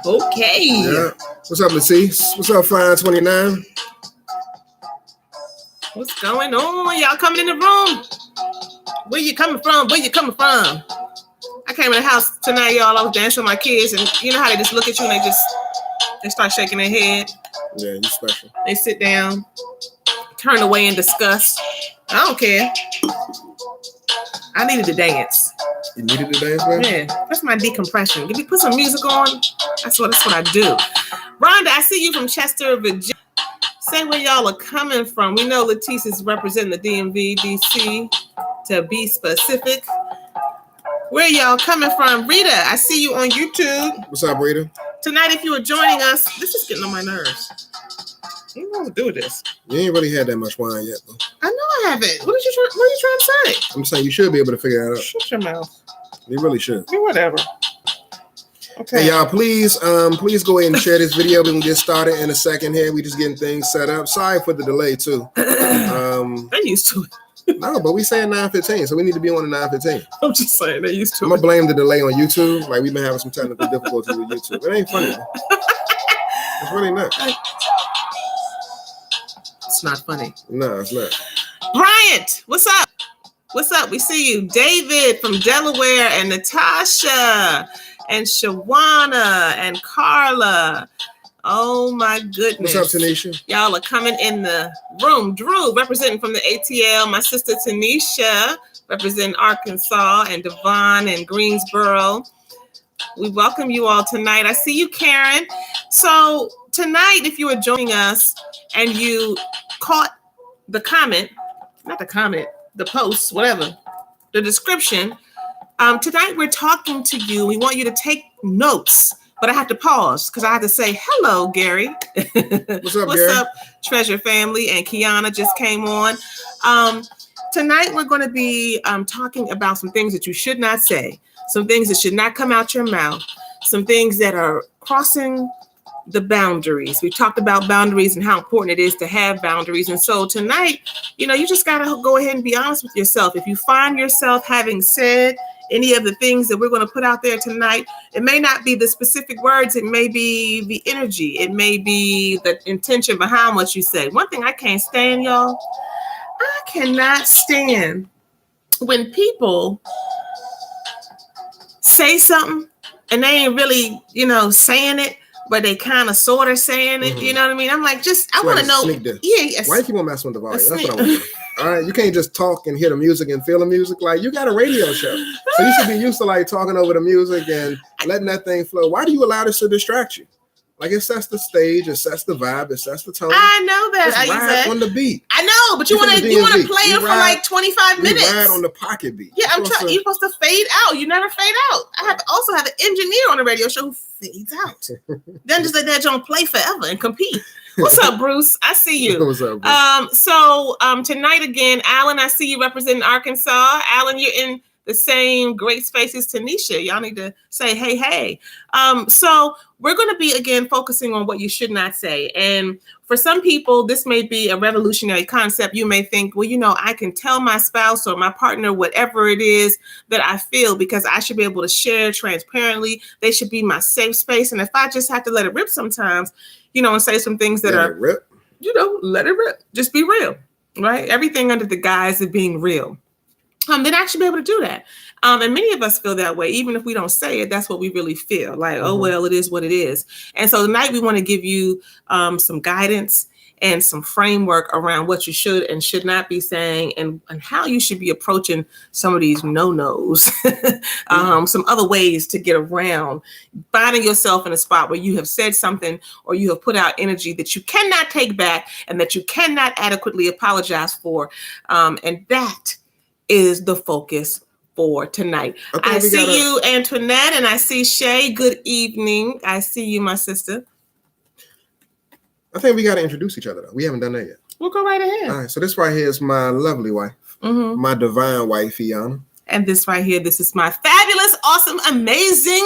Okay. Yeah. What's up, Latrice? What's up, Fine 29? What's going on? Y'all coming in the room? Where you coming from? Where you coming from? I came in the house tonight, y'all. I was dancing with my kids, and you know how they just look at you and they start shaking their head. Yeah, you special. They sit down, turn away in disgust. I don't care. I needed to dance. You needed to dance, man? Yeah, that's my decompression. Give me put some music on. That's what I do. Rhonda, I see you from Chester, Virginia. Say where y'all are coming from. We know Letice is representing the DMV, DC, to be specific. Where y'all coming from? Rita, I see you on YouTube. What's up, Rita? Tonight, if you are joining us, this is getting on my nerves. I don't know what to do with this. You ain't really had that much wine yet, though. I know I haven't. What are you trying to say? I'm saying you should be able to figure that out. Shut your mouth. You really should. Yeah, whatever. Okay. Hey, y'all, please go ahead and share this video. We can get started in a second here. We just getting things set up. Sorry for the delay, too. They're used to it. No, but we saying 9:15, so we need to be on the 9:15. I'm just saying they're used to it. I'm going to blame the delay on YouTube. Like, we've been having some technical difficulties with YouTube. It ain't funny. It's really not. It's not funny. No, it's not. Bryant, what's up? What's up? We see you. David from Delaware, and Natasha and Shawana and Carla. Oh my goodness. What's up, Tanisha? Y'all are coming in the room. Drew, representing from the ATL. My sister Tanisha, representing Arkansas, and Devon and Greensboro. We welcome you all tonight. I see you, Karen. So tonight, if you are joining us and you caught the comment, the post, whatever, the description, tonight we're talking to you. We want you to take notes, but I have to pause because I have to say, hello, Gary. What's up, What's Gary? up, Treasure Family? And Kiana just came on. Tonight we're going to be talking about some things that you should not say, some things that should not come out your mouth, some things that are crossing the boundaries. We talked about boundaries and how important it is to have boundaries. And so tonight, you just got to go ahead and be honest with yourself. If you find yourself having said any of the things that we're going to put out there tonight, it may not be the specific words. It may be the energy. It may be the intention behind what you say. One thing I can't stand, y'all, I cannot stand when people say something and they ain't really, saying it, but they kind of sort of saying it. Mm-hmm. You know what I mean? I'm like, I want to know. Yeah, yes. Why you keep on messing with the volume? That's what I want to know. All right, you can't just talk and hear the music and feel the music. Like, you got a radio show, so you should be used to like talking over the music and letting that thing flow. Why do you allow this to distract you? Like, it sets the stage, it sets the vibe, it sets the tone. I know that. Just ride on the beat. I know, but you want to play it for like 25 minutes. You ride on the pocket beat. Yeah, you're supposed to fade out. You never fade out. I also have an engineer on the radio show who fades out. Then just let that joint play forever and compete. What's up, Bruce? I see you. What's up, Bruce? So tonight again, Alan, I see you representing Arkansas. Alan, you're in the same great space as Tanisha. Y'all need to say, hey. So we're going to be, again, focusing on what you should not say. And for some people, this may be a revolutionary concept. You may think, well, I can tell my spouse or my partner whatever it is that I feel because I should be able to share transparently. They should be my safe space. And if I just have to let it rip sometimes, and say some things that let it rip. Let it rip. Just be real, right? Everything under the guise of being real. Then I should be able to do that. And many of us feel that way. Even if we don't say it, that's what we really feel. Like, oh, well, it is what it is. And so tonight we want to give you some guidance and some framework around what you should and should not be saying and how you should be approaching some of these no-nos, some other ways to get around finding yourself in a spot where you have said something or you have put out energy that you cannot take back and that you cannot adequately apologize for. And that is the focus for tonight. I see you, Antoinette, and I see Shay. Good evening. I see you, my sister. I think we got to introduce each other, though. We haven't done that yet. We'll go right ahead. All right. So this right here is my lovely wife, my divine wife, Iana. And this right here, this is my fabulous, awesome, amazing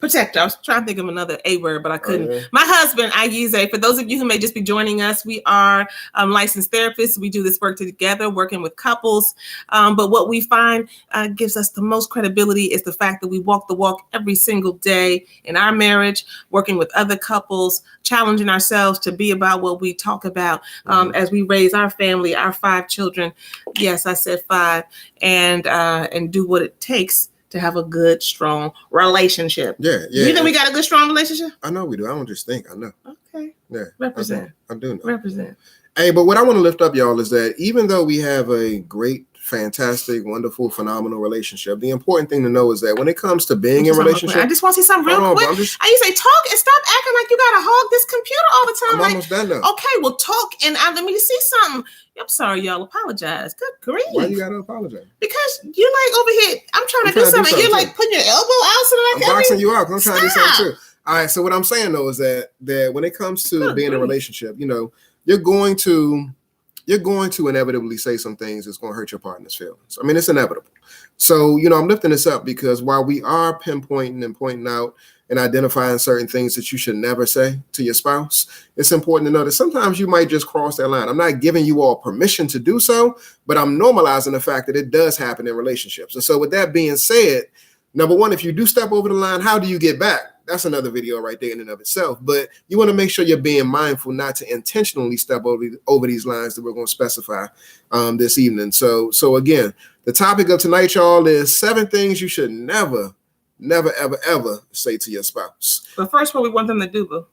Protector. I was trying to think of another A word, but I couldn't. Oh, yeah. My husband, I use a, for those of you who may just be joining us, we are licensed therapists. We do this work together, working with couples. But what we find gives us the most credibility is the fact that we walk the walk every single day in our marriage, working with other couples, challenging ourselves to be about what we talk about as we raise our family, our 5 children. Yes, I said 5, and do what it takes to have a good, strong relationship. Yeah. You think we got a good, strong relationship? I know we do. I don't just think. I know. Okay. Yeah. Represent. I do know. Represent. Hey, but what I want to lift up, y'all, is that even though we have a great, fantastic, wonderful, phenomenal relationship, the important thing to know is that when it comes to being in a relationship, I just want to say something real quick. I used to say, talk and stop acting like you got to hog this computer all the time. I'm almost done now. Okay, well, talk and let me see something. I'm sorry, y'all. Apologize. Good grief. Why you gotta apologize? Because you're like over here. I'm trying to do something. You're like putting your elbow out. So like, I'm boxing you out. I'm trying to do something too. All right. So what I'm saying though is that when it comes to being in a relationship, you know, you're going to inevitably say some things that's going to hurt your partner's feelings. I mean, it's inevitable. So, you know, I'm lifting this up because while we are pinpointing and pointing out and identifying certain things that you should never say to your spouse, it's important to know that sometimes you might just cross that line. I'm not giving you all permission to do so, but I'm normalizing the fact that it does happen in relationships. And so with that being said, number one, if you do step over the line, how do you get back? That's another video right there in and of itself. But you want to make sure you're being mindful not to intentionally step over these lines that we're going to specify this evening. So again, the topic of tonight, y'all, is 7 things you should never, ever say to your spouse. But first, what we want them to do, boo.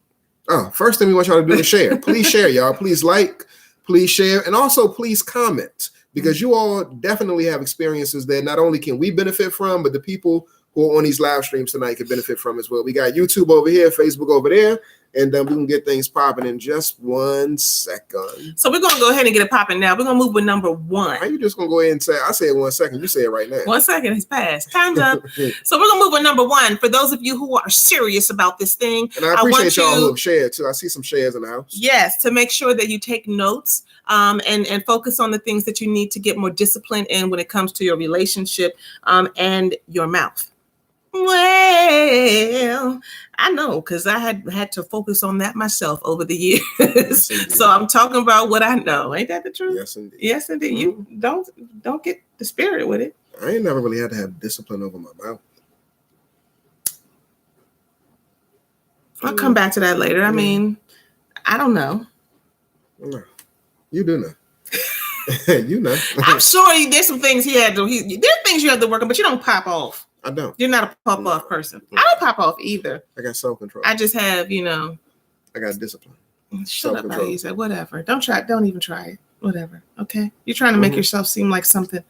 Oh, first thing we want y'all to do is share. Please share, y'all. Please like, please share, and also please comment, because you all definitely have experiences that not only can we benefit from, but the people who are on these live streams tonight can benefit from as well. We got YouTube over here, Facebook over there, and we can get things popping in just 1 second. So we're going to go ahead and get it popping now. We're going to move with number 1. Are you just going to go ahead and say, I said 1 second, you say it right now. 1 second has passed. Time's up. So we're going to move with number 1. For those of you who are serious about this thing. And I appreciate y'all who have shared too. I see some shares in the house. Yes, to make sure that you take notes and focus on the things that you need to get more discipline in when it comes to your relationship and your mouth. Well, I know, because I had to focus on that myself over the years. Yes, so I'm talking about what I know. Ain't that the truth? Yes, indeed. Yes, indeed. You don't get the spirit with it. I ain't never really had to have discipline over my mouth. I'll come back to that later. I mean, I don't know. No, you do know. You know. I'm sure there's some things he had to. There are things you have to work on, but you don't pop off. I don't. You're not a pop-off person. I don't pop off either. I got self-control. I just have, I got discipline. Shut up, you said whatever. Don't even try it. Whatever. Okay. You're trying to make yourself seem like something,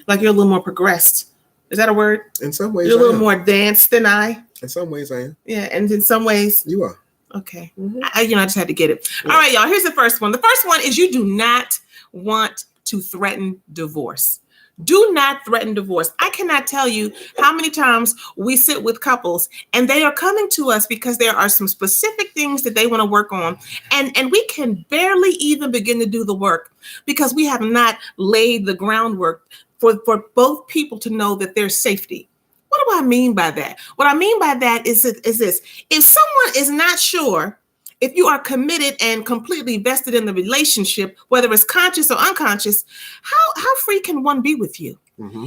like you're a little more progressed. Is that a word? In some ways, you're a little more advanced than I. In some ways, I am. Yeah, and in some ways, you are. Okay. I just had to get it. Yeah. All right, y'all. Here's the first one. The first one is you do not want to threaten divorce. Do not threaten divorce. I cannot tell you how many times we sit with couples and they are coming to us because there are some specific things that they want to work on. And we can barely even begin to do the work because we have not laid the groundwork for both people to know that there's safety. What do I mean by that? What I mean by that is this. If someone is not sure if you are committed and completely vested in the relationship, whether it's conscious or unconscious, how free can one be with you? Mm-hmm.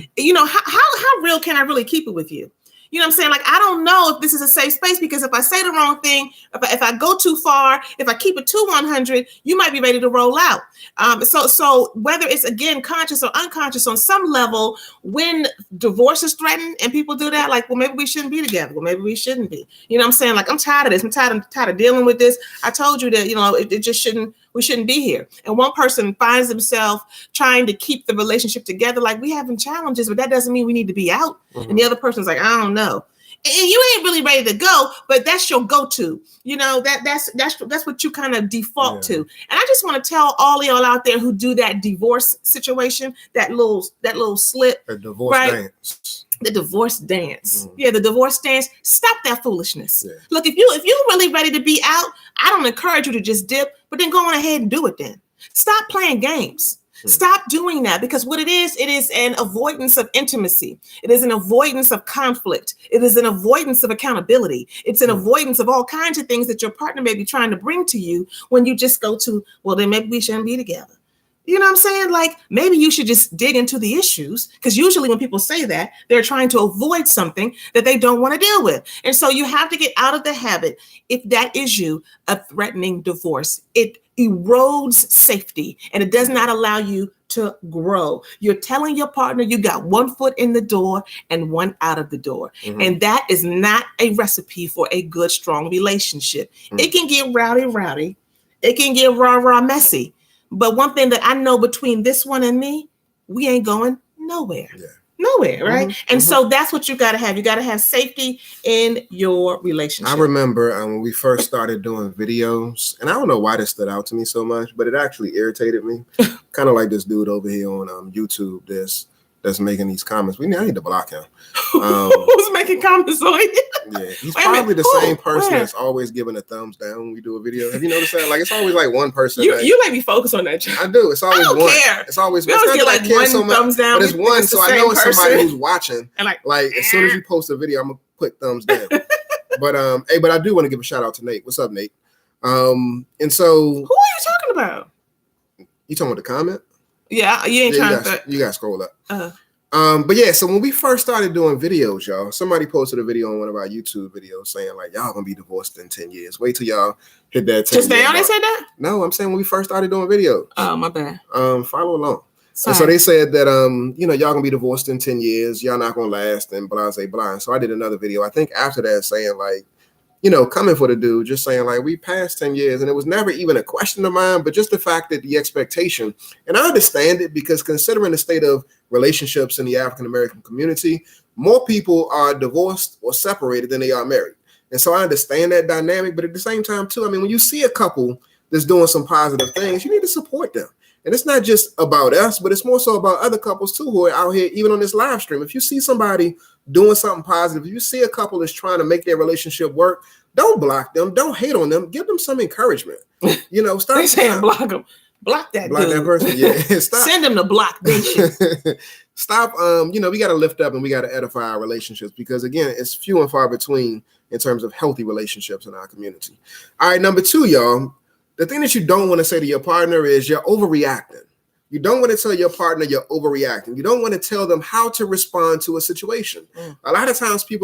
How real can I really keep it with you? You know what I'm saying? Like, I don't know if this is a safe space because if I say the wrong thing, if I go too far, if I keep it to 100, you might be ready to roll out. So whether it's, again, conscious or unconscious on some level, when divorce is threatened and people do that, like, well, maybe we shouldn't be together. Well, maybe we shouldn't be. You know what I'm saying? Like, I'm tired of this. I'm tired of dealing with this. I told you that, it just shouldn't. We shouldn't be here. And one person finds themselves trying to keep the relationship together. Like, we having challenges, but that doesn't mean we need to be out. Mm-hmm. And the other person's like, I don't know. And you ain't really ready to go, but that's your go-to. That's what you kind of default to. And I just want to tell all of y'all out there who do that divorce situation, that little slip. A divorce dance. The divorce dance. Yeah, the divorce dance. Stop that foolishness. Yeah. Look, if you're really ready to be out, I don't encourage you to just dip, but then go on ahead and do it then. Stop playing games. Stop doing that, because what it is an avoidance of intimacy. It is an avoidance of conflict. It is an avoidance of accountability. It's an avoidance of all kinds of things that your partner may be trying to bring to you when you just go to, well, then maybe we shouldn't be together. You know what I'm saying? Like, maybe you should just dig into the issues, because usually when people say that, they're trying to avoid something that they don't want to deal with. And so you have to get out of the habit, if that is you, of threatening divorce. It erodes safety, and it does not allow you to grow. You're telling your partner you got one foot in the door and one out of the door. And that is not a recipe for a good, strong relationship. It can get rowdy. It can get raw, messy. But one thing that I know, between this one and me, we ain't going nowhere. Nowhere, right? And so that's what you got to have. You got to have safety in your relationship. I remember when we first started doing videos, and I don't know why this stood out to me so much, but it actually irritated me. Kind of like this dude over here on YouTube that's making these comments. I need to block him. Who's making comments on it? Yeah, he's probably the same person that's always giving a thumbs down when we do a video. Have you noticed that? Like, it's always like one person. You let me focus on that. I do. It's always one. Care. It's always we always get like one thumbs down. But it's one, so I know it's somebody who's watching. And like as soon as you post a video, I'm gonna put thumbs down. But I do want to give a shout out to Nate. What's up, Nate? And so who are you talking about? You talking about the comment? Yeah, you ain't trying to. You gotta scroll up. But yeah, so when we first started doing videos, y'all, somebody posted a video on one of our YouTube videos saying like, y'all gonna be divorced in 10 years. Wait till y'all hit that 10 Just now they said that? No, I'm saying when we first started doing videos. Oh, my bad. Follow along. Sorry. And so they said that y'all gonna be divorced in 10 years, y'all not gonna last, and blah, blah, blah. So I did another video, I think after that, saying like, coming for the dude, just saying like, we passed 10 years, and it was never even a question of mine, but just the fact that the expectation, and I understand it, because considering the state of relationships in the African-American community, more people are divorced or separated than they are married. And so I understand that dynamic, but at the same time too, I mean, when you see a couple that's doing some positive things, you need to support them. And it's not just about us, but it's more so about other couples too, who are out here, even on this live stream. If you see somebody doing something positive, if you see a couple that's trying to make their relationship work, don't block them. Don't hate on them. Give them some encouragement. Stop. They saying block them. Block that block dude. That person. Yeah. Stop. Send them to block nation. Stop. We got to lift up and we got to edify our relationships, because again, it's few and far between in terms of healthy relationships in our community. All right, number 2, y'all. The thing that you don't want to say to your partner is you're overreacting. You don't want to tell your partner you're overreacting. You don't want to tell them how to respond to a situation. A lot of times your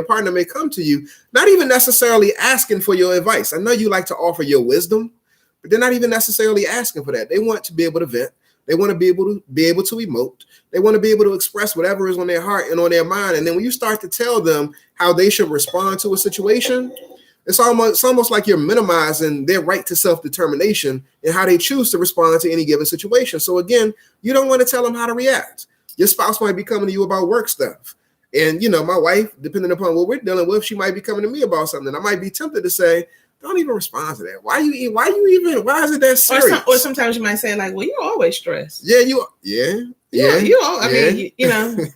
partner may come to you, not even necessarily asking for your advice. I know you like to offer your wisdom, but they're not even necessarily asking for that. They want to be able to vent. They want to be able to emote. They want to be able to express whatever is on their heart and on their mind. And then when you start to tell them how they should respond to a situation, it's almost like you're minimizing their right to self-determination and how they choose to respond to any given situation. So again, you don't want to tell them how to react. Your spouse might be coming to you about work stuff. And, my wife, depending upon what we're dealing with, she might be coming to me about something. I might be tempted to say, don't even respond to that. Why is it that serious? Or sometimes you might say like, well, you're always stressed. Yeah.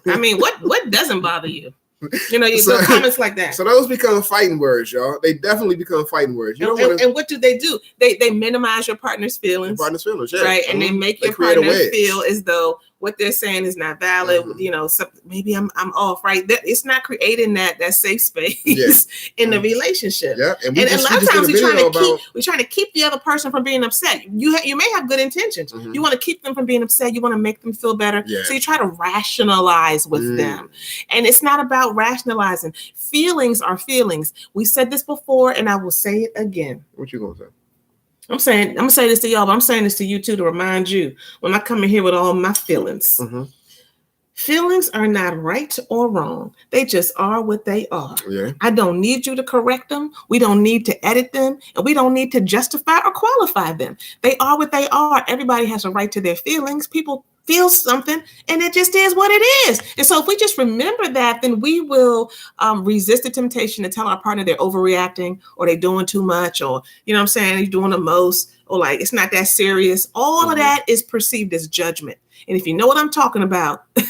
I mean, what doesn't bother you? Comments like that. So those become fighting words, y'all. They definitely become fighting words. And what do? They minimize your partner's feelings. Yeah. Right. And they make your partner feel as though what they're saying is not valid. Maybe I'm off, right? It's not creating that safe space in the relationship. Yeah. And a lot of times we're trying to keep the other person from being upset. You may have good intentions. You want to keep them from being upset. You want to make them feel better. Yeah. So you try to rationalize with them. And it's not about rationalizing. Feelings are feelings. We said this before, and I will say it again. What you gonna say? I'm gonna say this to y'all, but I'm saying this to you too, to remind you when I come in here with all my feelings. Feelings are not right or wrong. They just are what they are. Yeah. I don't need you to correct them. We don't need to edit them, and we don't need to justify or qualify them. They are what they are. Everybody has a right to their feelings. People feel something, and it just is what it is. And so if we just remember that, then we will resist the temptation to tell our partner they're overreacting, or they're doing too much, or you're doing the most, or like it's not that serious. All of that is perceived as judgment. And if you know what I'm talking about, go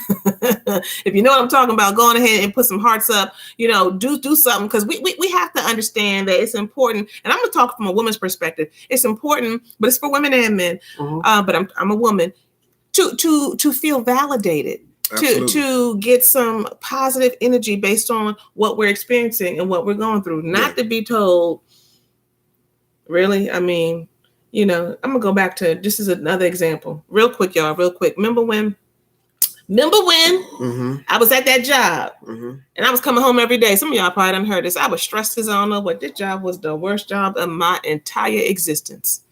on ahead and put some hearts up, do something, because we have to understand that it's important. And I'm going to talk from a woman's perspective. It's important, but it's for women and men. But I'm a woman. to feel validated, to get some positive energy based on what we're experiencing and what we're going through, not to be told, really. I mean, I'm gonna go back to, this is another example, real quick, y'all, real quick. Remember when I was at that job and I was coming home every day? Some of y'all probably done heard this. I was stressed as I don't know what. This job was the worst job of my entire existence.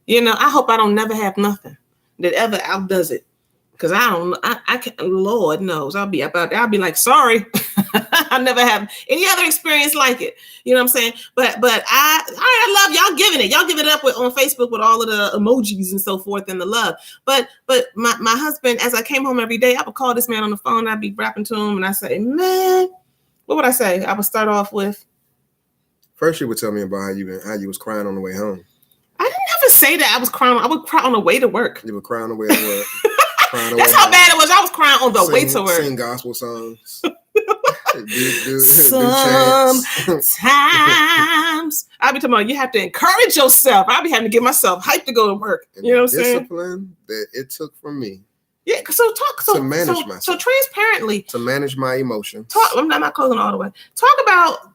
I hope I don't never have nothing that ever outdoes it. Because I can't, Lord knows, I'll be like, sorry. I never have any other experience like it. You know what I'm saying? But I love y'all giving it. Y'all give it up on Facebook with all of the emojis and so forth and the love. But my husband, as I came home every day, I would call this man on the phone. I'd be rapping to him and I say, man, what would I say? I would start off with. First, you would tell me about how you was crying on the way home. I didn't ever say that I was crying. I would cry on the way to work. You would cry on the way to work. That's how bad it was. I was crying on the way to work. Sing gospel songs. Sometimes I'll be talking about, you have to encourage yourself. I'll be having to get myself hyped to go to work. You know what I'm saying? Discipline that it took from me. Yeah, to manage myself. So transparently. To manage my emotions. I'm not closing all the way. Talk about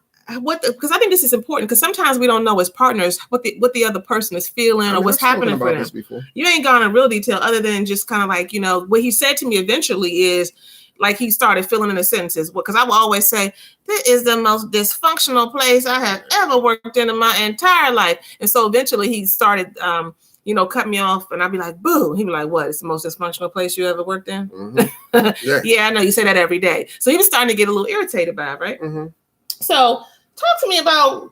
because I think this is important, because sometimes we don't know as partners what the other person is feeling or what's happening for them. You ain't gone in real detail other than just kind of like, what he said to me eventually is like he started filling in the sentences. Because I will always say, this is the most dysfunctional place I have ever worked in my entire life. And so eventually he started cut me off, and I'd be like, boo. He'd be like, what? It's the most dysfunctional place you ever worked in? Mm-hmm. Yeah, I know you say that every day. So he was starting to get a little irritated by it, right? Mm-hmm. So talk to me about,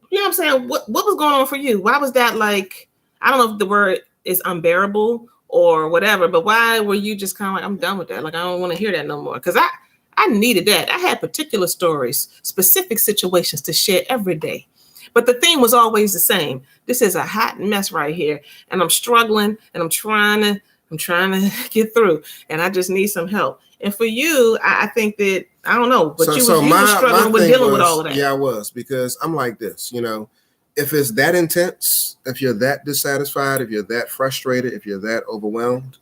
what I'm saying, what was going on for you? Why was that like, I don't know if the word is unbearable or whatever, but why were you just kind of like, I'm done with that? Like, I don't want to hear that no more. Because I needed that. I had particular stories, specific situations to share every day. But the theme was always the same. This is a hot mess right here. And I'm struggling and I'm trying to get through. And I just need some help. And for you, I think that, I don't know, but you were struggling with dealing with all of that. Yeah, I was, because I'm like this, if it's that intense, if you're that dissatisfied, if you're that frustrated, if you're that overwhelmed,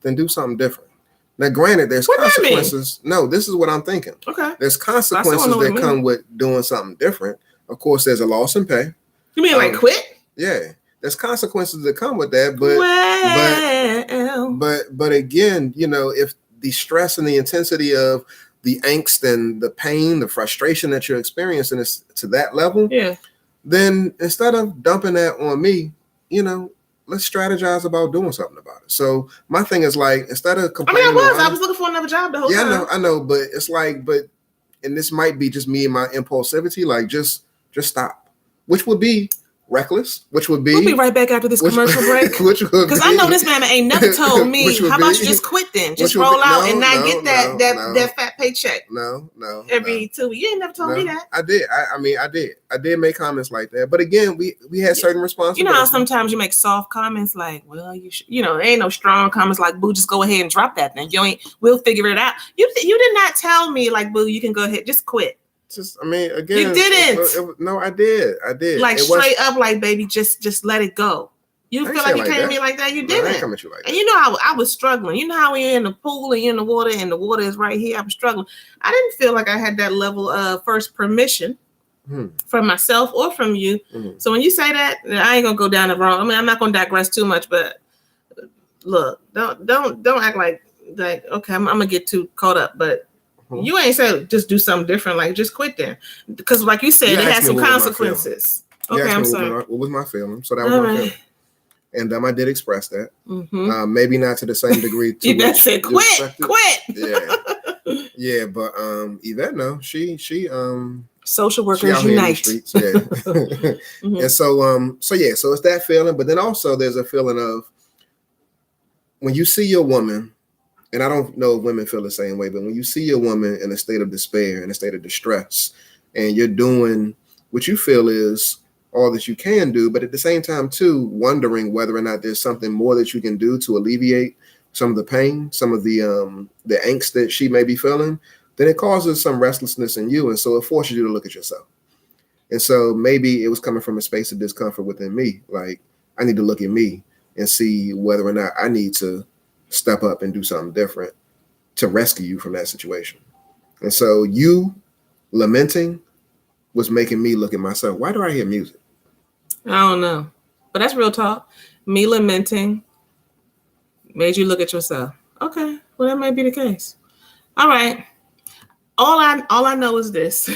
then do something different. Now, granted, there's consequences. No, this is what I'm thinking. Okay. There's consequences that come with doing something different. Of course, there's a loss in pay. You mean like quit? Yeah. There's consequences that come with that. But again, if the stress and the intensity of the angst and the pain, the frustration that you're experiencing is to that level, then instead of dumping that on me, let's strategize about doing something about it. So my thing is like, instead of complaining, I was looking for another job the whole time. Yeah, I know, but it's like, and this might be just me and my impulsivity, like just stop, which would be reckless, which would be. We'll be right back after this commercial break. Because I know this man ain't never told me, how about you just quit then? Just roll out and not get that fat paycheck. No. Every 2 weeks. You ain't never told me that. I did. I did make comments like that. But again, we had certain responsibilities. You know how sometimes you make soft comments like, well, you should, there ain't no strong comments like, boo, just go ahead and drop that then. We'll figure it out. You did not tell me like, boo, you can go ahead, just quit. Again, you didn't. No, I did. Like straight up, like, baby, just let it go. You feel like you came at me like that? You didn't. I ain't come at you like that. And I was struggling. You know how we're in the pool and you're in the water and the water is right here. I was struggling. I didn't feel like I had that level of first permission from myself or from you. Mm-hmm. So when you say that, I ain't gonna go down the wrong. I mean, I'm not gonna digress too much, but look, don't act like okay, I'm gonna get too caught up, but. You ain't said just do something different, like just quit there, because like you said, it has some consequences. Okay, I'm sorry. What was my feeling? So that was my feeling, and I did express that. Mm-hmm. Maybe not to the same degree. You said quit. Yeah, but Yvette, no, she social workers unite. Mm-hmm. And so it's that feeling, but then also there's a feeling of when you see your woman. And I don't know if women feel the same way, but when you see a woman in a state of despair, in a state of distress, and you're doing what you feel is all that you can do, but at the same time, too, wondering whether or not there's something more that you can do to alleviate some of the pain, some of the angst that she may be feeling, then it causes some restlessness in you. And so it forces you to look at yourself. And so maybe it was coming from a space of discomfort within me. Like, I need to look at me and see whether or not I need to step up and do something different to rescue you from that situation. And so you lamenting was making me look at myself. Why do I hear music? I don't know. But that's real talk. Me lamenting made you look at yourself. Okay. Well, that may be the case. All right. All I know is this.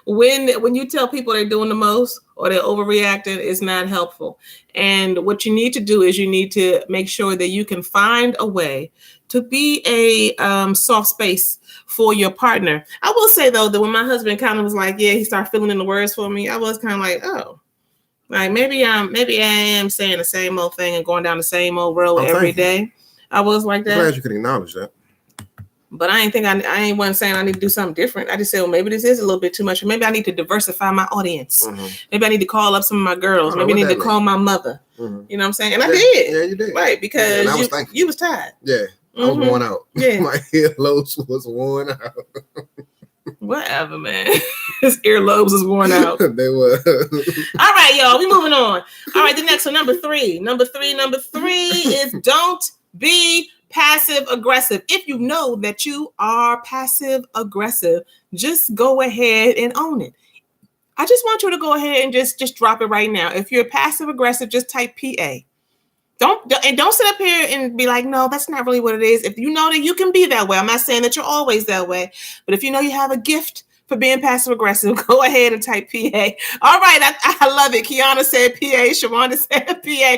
When you tell people they're doing the most or they're overreacting, it's not helpful. And what you need to do is you need to make sure that you can find a way to be a soft space for your partner. I will say, though, that when my husband kind of was like, yeah, he started filling in the words for me, I was kind of like, oh, like maybe I am saying the same old thing and going down the same old road every day. I was like that. I'm glad you could acknowledge that. But I ain't wasn't saying I need to do something different. I just said, well, maybe this is a little bit too much. Or maybe I need to diversify my audience. Mm-hmm. Maybe I need to call up some of my girls. Maybe I need to call my mother. Mm-hmm. You know what I'm saying? And I did. Yeah, you did. Right, because you was tired. Yeah, I was worn out. Yeah. My earlobes was worn out. Whatever, man. His earlobes was worn out. They were. All right, y'all. We moving on. All right, the next one, number three. Number three is don't be passive aggressive. If you know that you are passive aggressive, just go ahead and own it. I just want you to go ahead and just drop it right now. If you're passive aggressive, just type PA. Don't sit up here and be like, no, that's not really what it is. If you know that you can be that way, I'm not saying that you're always that way, but if you know you have a gift for being passive aggressive, go ahead and type PA. All right, I love it. Kiana said PA. Shawanda said PA.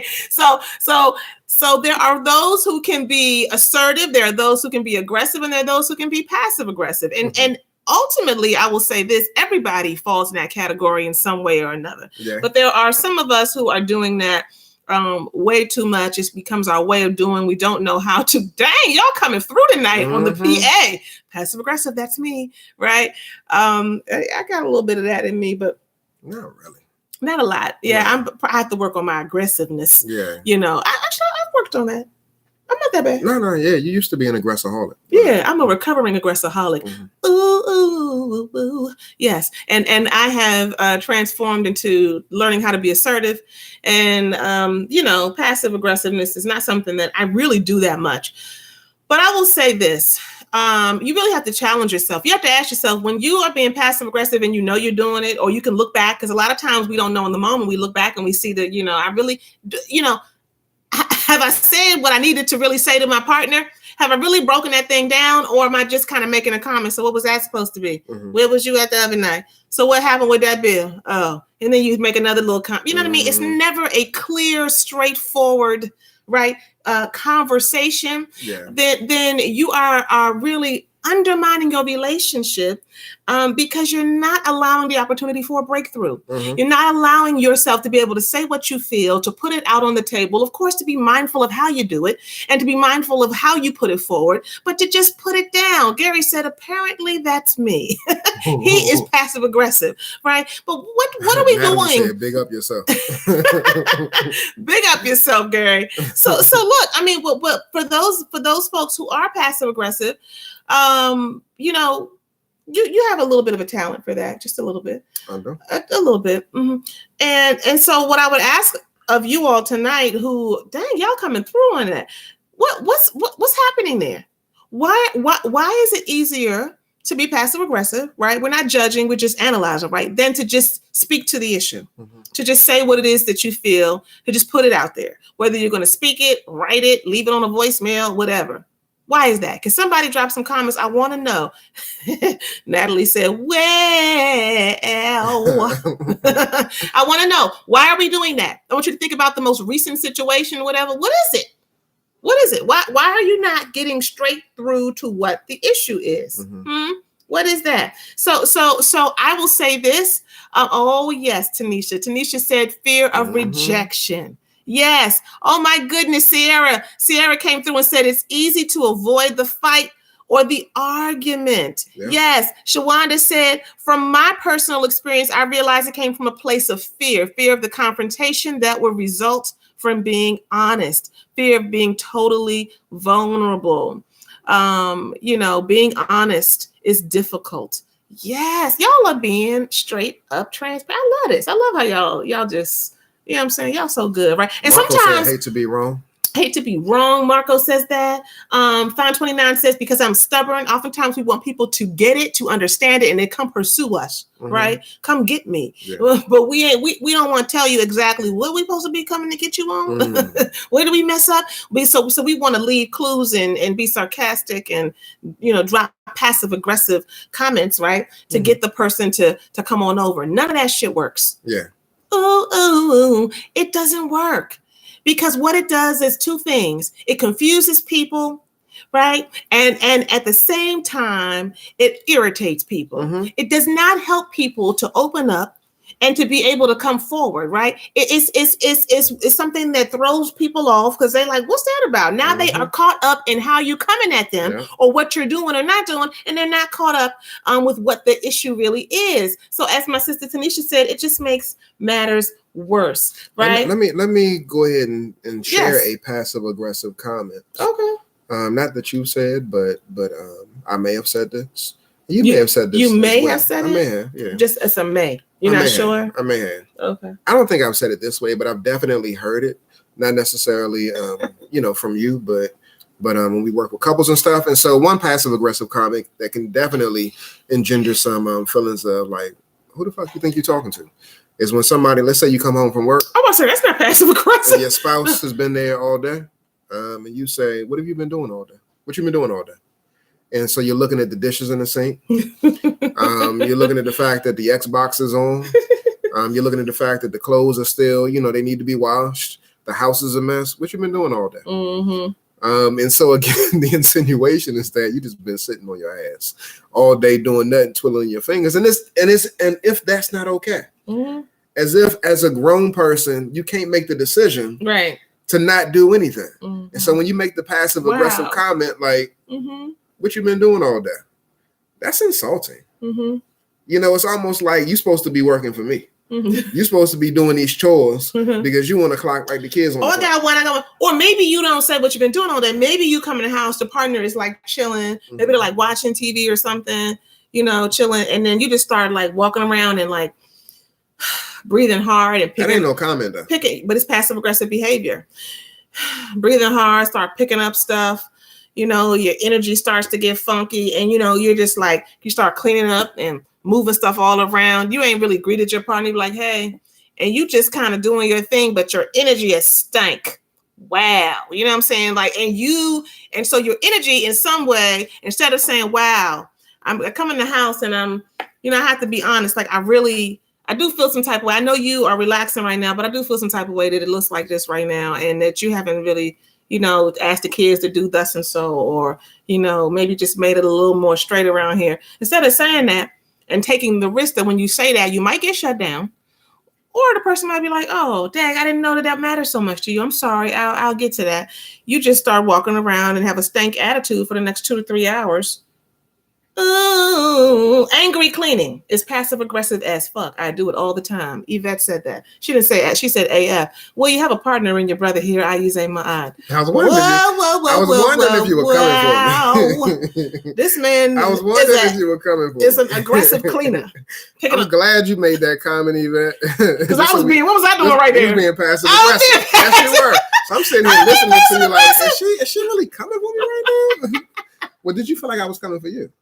So there are those who can be assertive, there are those who can be aggressive, and there are those who can be passive aggressive. And ultimately, I will say this: everybody falls in that category in some way or another. Yeah. But there are some of us who are doing that way too much. It becomes our way of doing. We don't know how to. Dang, y'all coming through tonight on the PA. Passive aggressive, that's me, right? I got a little bit of that in me, but not really. Not a lot. Yeah, I have to work on my aggressiveness. Yeah. You know, I've worked on that. I'm not that bad. No, yeah. You used to be an aggressaholic. Yeah, I'm a recovering aggressaholic. Mm-hmm. Ooh. Yes. And I have transformed into learning how to be assertive. And, passive aggressiveness is not something that I really do that much. But I will say this. You really have to challenge yourself. You have to ask yourself, when you are being passive aggressive and you know you're doing it, or you can look back, because a lot of times we don't know in the moment. We look back and we see that, I really, have I said what I needed to really say to my partner? Have I really broken that thing down, or am I just kind of making a comment? So what was that supposed to be? Mm-hmm. Where was you at the other night? So what happened with that bill? Oh, and then you make another little comment. You know what I mean? It's never a clear, straightforward, right, conversation. Yeah. Then you are really undermining your relationship because you're not allowing the opportunity for a breakthrough. Mm-hmm. You're not allowing yourself to be able to say what you feel, to put it out on the table, of course, to be mindful of how you do it and to be mindful of how you put it forward, but to just put it down. Gary said, apparently that's me. He is passive aggressive, right? But what are we doing? Said, big up yourself. Big up yourself, Gary. So look, I mean, but for those folks who are passive aggressive, you have a little bit of a talent for that, just a little bit, a little bit. Mm-hmm. And so what I would ask of you all tonight, who, dang, y'all coming through on that. What's happening there? Why is it easier to be passive aggressive, right? We're not judging, we're just analyzing, right? Than to just speak to the issue, to just say what it is that you feel, to just put it out there, whether you're going to speak it, write it, leave it on a voicemail, whatever. Why is that? Because somebody dropped some comments. I want to know. Natalie said, well, I want to know. Why are we doing that? I want you to think about the most recent situation, whatever. What is it? What is it? Why are you not getting straight through to what the issue is? Mm-hmm. What is that? So I will say this. Oh, yes, Tanisha. Tanisha said fear of rejection. Yes. Oh, my goodness, Sierra. Sierra came through and said it's easy to avoid the fight or the argument. Yeah. Yes. Shawanda said, from my personal experience, I realized it came from a place of fear of the confrontation that would result from being honest, fear of being totally vulnerable. Being honest is difficult. Yes. Y'all are being straight up transparent. I love this. I love how y'all just, you know what I'm saying? Y'all so good, right? And Marco sometimes said, hate to be wrong. Hate to be wrong, Marco says that. Fine 29 says, because I'm stubborn. Oftentimes we want people to get it, to understand it, and then come pursue us, right? Come get me. Yeah. But we don't want to tell you exactly what we're supposed to be coming to get you on. Where do we mess up? So we want to leave clues and be sarcastic and, drop passive aggressive comments, right? To get the person to come on over. None of that shit works. Yeah. Ooh, it doesn't work. Because what it does is two things. It confuses people, right? And at the same time, it irritates people. It does not help people to open up and to be able to come forward, right? It's something that throws people off because they're like, what's that about? Now they are caught up in how you're coming at them or what you're doing or not doing, and they're not caught up with what the issue really is. So as my sister Tanisha said, it just makes matters worse, right? Let me go ahead and share a passive aggressive comment. Okay. Not that you said, but I may have said this. You may have said this. You may have said it. I may have, yeah. Just as a may. You're not sure? I may have. Okay. I don't think I've said it this way, but I've definitely heard it. Not necessarily, from you, but when we work with couples and stuff. And so one passive aggressive comment that can definitely engender some feelings of like, who the fuck you think you're talking to? Is when somebody, let's say you come home from work. I want to say that's not passive aggressive. And your spouse has been there all day. And you say, what have you been doing all day? What you been doing all day? And so you're looking at the dishes in the sink. You're looking at the fact that the Xbox is on. You're looking at the fact that the clothes are still, they need to be washed. The house is a mess. What you been doing all day? And so again, the insinuation is that you just been sitting on your ass all day doing nothing, twiddling your fingers. And if that's not okay, as if as a grown person, you can't make the decision to not do anything. And so when you make the passive aggressive comment, like, what you been doing all day? That's insulting. It's almost like you're supposed to be working for me. You're supposed to be doing these chores because you want to clock like the kids on. Or maybe you don't say what you've been doing all day. Maybe you come in the house, the partner is like chilling. Maybe they're like watching TV or something, chilling. And then you just start like walking around and like breathing hard and picking. That ain't no comment though. But it's passive aggressive behavior. Breathing hard, start picking up stuff. Your energy starts to get funky and, you're just like, you start cleaning up and moving stuff all around. You ain't really greeted your partner, like, hey, and you just kind of doing your thing, but your energy is stank. Wow. You know what I'm saying? Like, and so your energy in some way, instead of saying, wow, I come in the house and I have to be honest. Like, I do feel some type of way. I know you are relaxing right now, but I do feel some type of way that it looks like this right now. And that you haven't really, ask the kids to do thus and so, or, maybe just made it a little more straight around here. Instead of saying that and taking the risk that when you say that, you might get shut down, or the person might be like, oh, dang, I didn't know that matters so much to you. I'm sorry. I'll get to that. You just start walking around and have a stank attitude for the next 2 to 3 hours. Ooh, angry cleaning is passive aggressive as fuck. I do it all the time. Yvette said that. She didn't say that. She said AF. Well, you have a partner in your brother here. I use a ma'ad. I was wondering if you were coming for me. This man. I was wondering if you were coming for me. It's an aggressive cleaner. I'm glad you made that comment, Yvette. Because what was I doing right there? You being passive aggressive. Yes, you were. So I'm sitting here listening to you like, is she really coming for me right now? Well, did you feel like I was coming for you?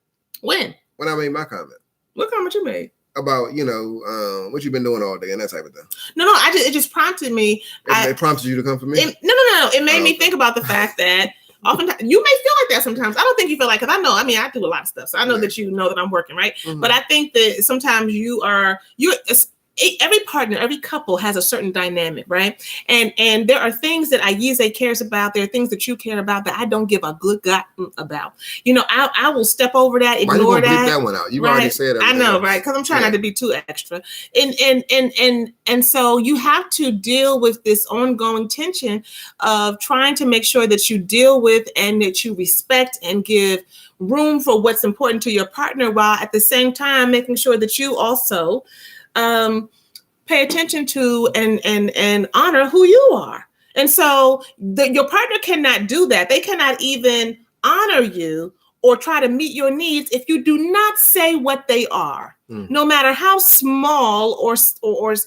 When I made my comment. What comment you made? About, what you've been doing all day and that type of thing. No, it just prompted me. It prompted you to come for me? No. It made me think about the fact that oftentimes you may feel like that sometimes. I don't think you feel like, because I do a lot of stuff. So I know that that I'm working, right? But I think that sometimes every partner, every couple has a certain dynamic, right? And there are things that Ayize cares about. There are things that you care about that I don't give a good god about. I will step over that, ignore that. Why you gonna bleep that one out? You've already said that. I know, right? Because I'm trying not to be too extra. And so you have to deal with this ongoing tension of trying to make sure that you deal with and that you respect and give room for what's important to your partner, while at the same time making sure that you also pay attention to and honor who you are. And so your partner cannot do that. They cannot even honor you or try to meet your needs if you do not say what they are, no matter how small or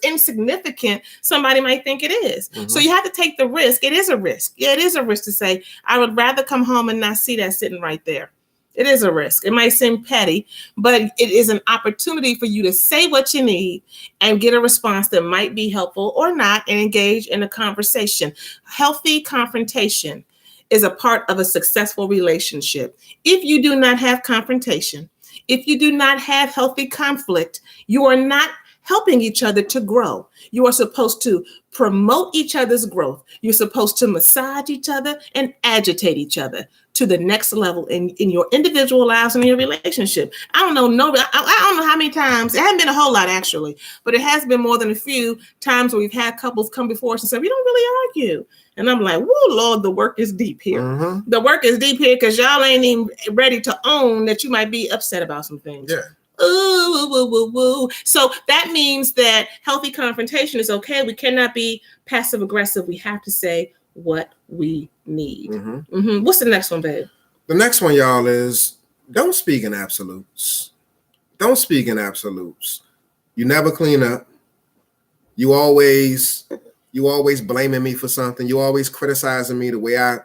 insignificant somebody might think it is. So you have to take the risk. It is a risk. Yeah, it is a risk to say, I would rather come home and not see that sitting right there. It is a risk. It might seem petty, but it is an opportunity for you to say what you need and get a response that might be helpful or not, and engage in a conversation. Healthy confrontation is a part of a successful relationship. If you do not have confrontation, if you do not have healthy conflict, you are not helping each other to grow. You are supposed to promote each other's growth. You're supposed to massage each other and agitate each other to the next level in your individual lives and your relationship. I don't know how many times, it hasn't been a whole lot actually, but it has been more than a few times where we've had couples come before us and say, we don't really argue. And I'm like, whoa, Lord, the work is deep here. The work is deep here because y'all ain't even ready to own that you might be upset about some things. Yeah. Ooh. So that means that healthy confrontation is okay. We cannot be passive aggressive. We have to say what we need. What's the next one, babe? The next one, y'all, is don't speak in absolutes. Don't speak in absolutes. You never clean up. You always blaming me for something. You always criticizing me the way I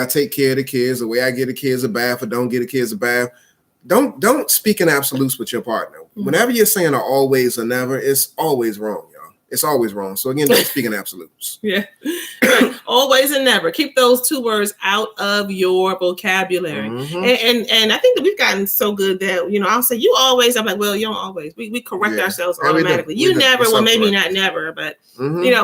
take care of the kids, the way I get the kids a bath or don't get the kids a bath. Don't speak in absolutes with your partner. Whenever you're saying a always or never, it's always wrong, y'all. It's always wrong. So again, don't speak in absolutes. Yeah. Right. Always and never. Keep those two words out of your vocabulary. And I think that we've gotten so good that, I'll say you always. I'm like, well, you don't always. We correct ourselves automatically. You never, well, maybe not never, but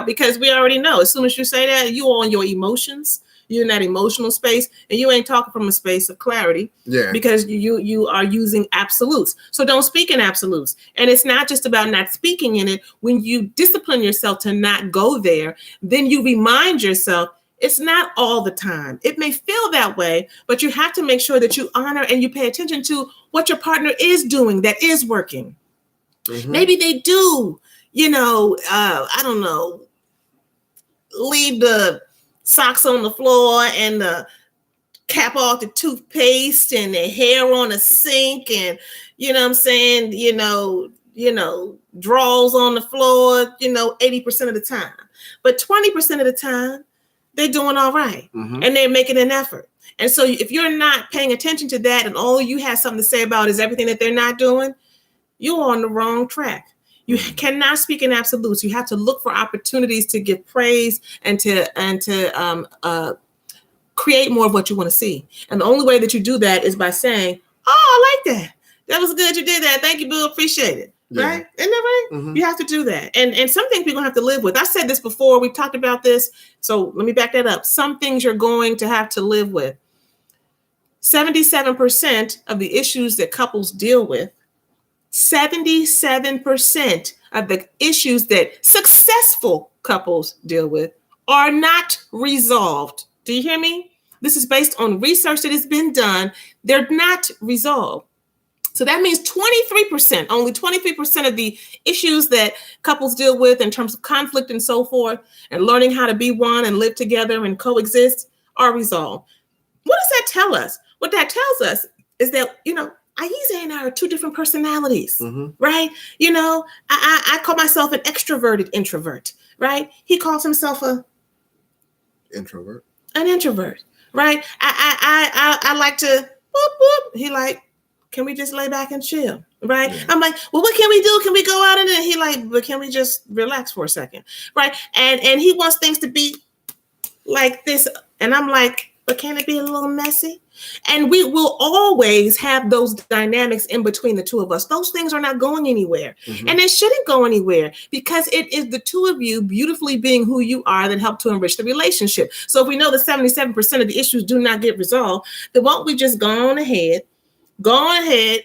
because we already know as soon as you say that, you on your emotions. You're in that emotional space and you ain't talking from a space of clarity because you are using absolutes. So don't speak in absolutes. And it's not just about not speaking in it. When you discipline yourself to not go there, then you remind yourself it's not all the time. It may feel that way, but you have to make sure that you honor and you pay attention to what your partner is doing that is working. Maybe they do, I don't know, leave the socks on the floor and the cap off the toothpaste and the hair on the sink and, drawers on the floor, 80% of the time. But 20% of the time, they're doing all right and they're making an effort. And so if you're not paying attention to that and all you have something to say about is everything that they're not doing, you're on the wrong track. You cannot speak in absolutes. You have to look for opportunities to give praise and to create more of what you want to see. And the only way that you do that is by saying, "Oh, I like that. That was good. You did that. Thank you, Boo. Appreciate it." Yeah. Right? Isn't that right? You have to do that. And some things we're going to have to live with. I said this before. We've talked about this. So let me back that up. Some things you're going to have to live with. 77% of the issues that couples deal with, 77% of the issues that successful couples deal with are not resolved. Do you hear me? This is based on research that has been done. They're not resolved. So that means 23%, only 23% of the issues that couples deal with in terms of conflict and so forth, and learning how to be one and live together and coexist are resolved. What does that tell us? What that tells us is that, Aiza and I are two different personalities, right? I call myself an extroverted introvert, right? He calls himself an introvert, right? I like to whoop, whoop. He like, can we just lay back and chill, right? Yeah. I'm like, well, what can we do? Can we go out? And then he like, but can we just relax for a second, right? And he wants things to be like this. And I'm like, but can it be a little messy? And we will always have those dynamics in between the two of us. Those things are not going anywhere. And they shouldn't go anywhere because it is the two of you beautifully being who you are that help to enrich the relationship. So if we know that 77% of the issues do not get resolved, then won't we just go on ahead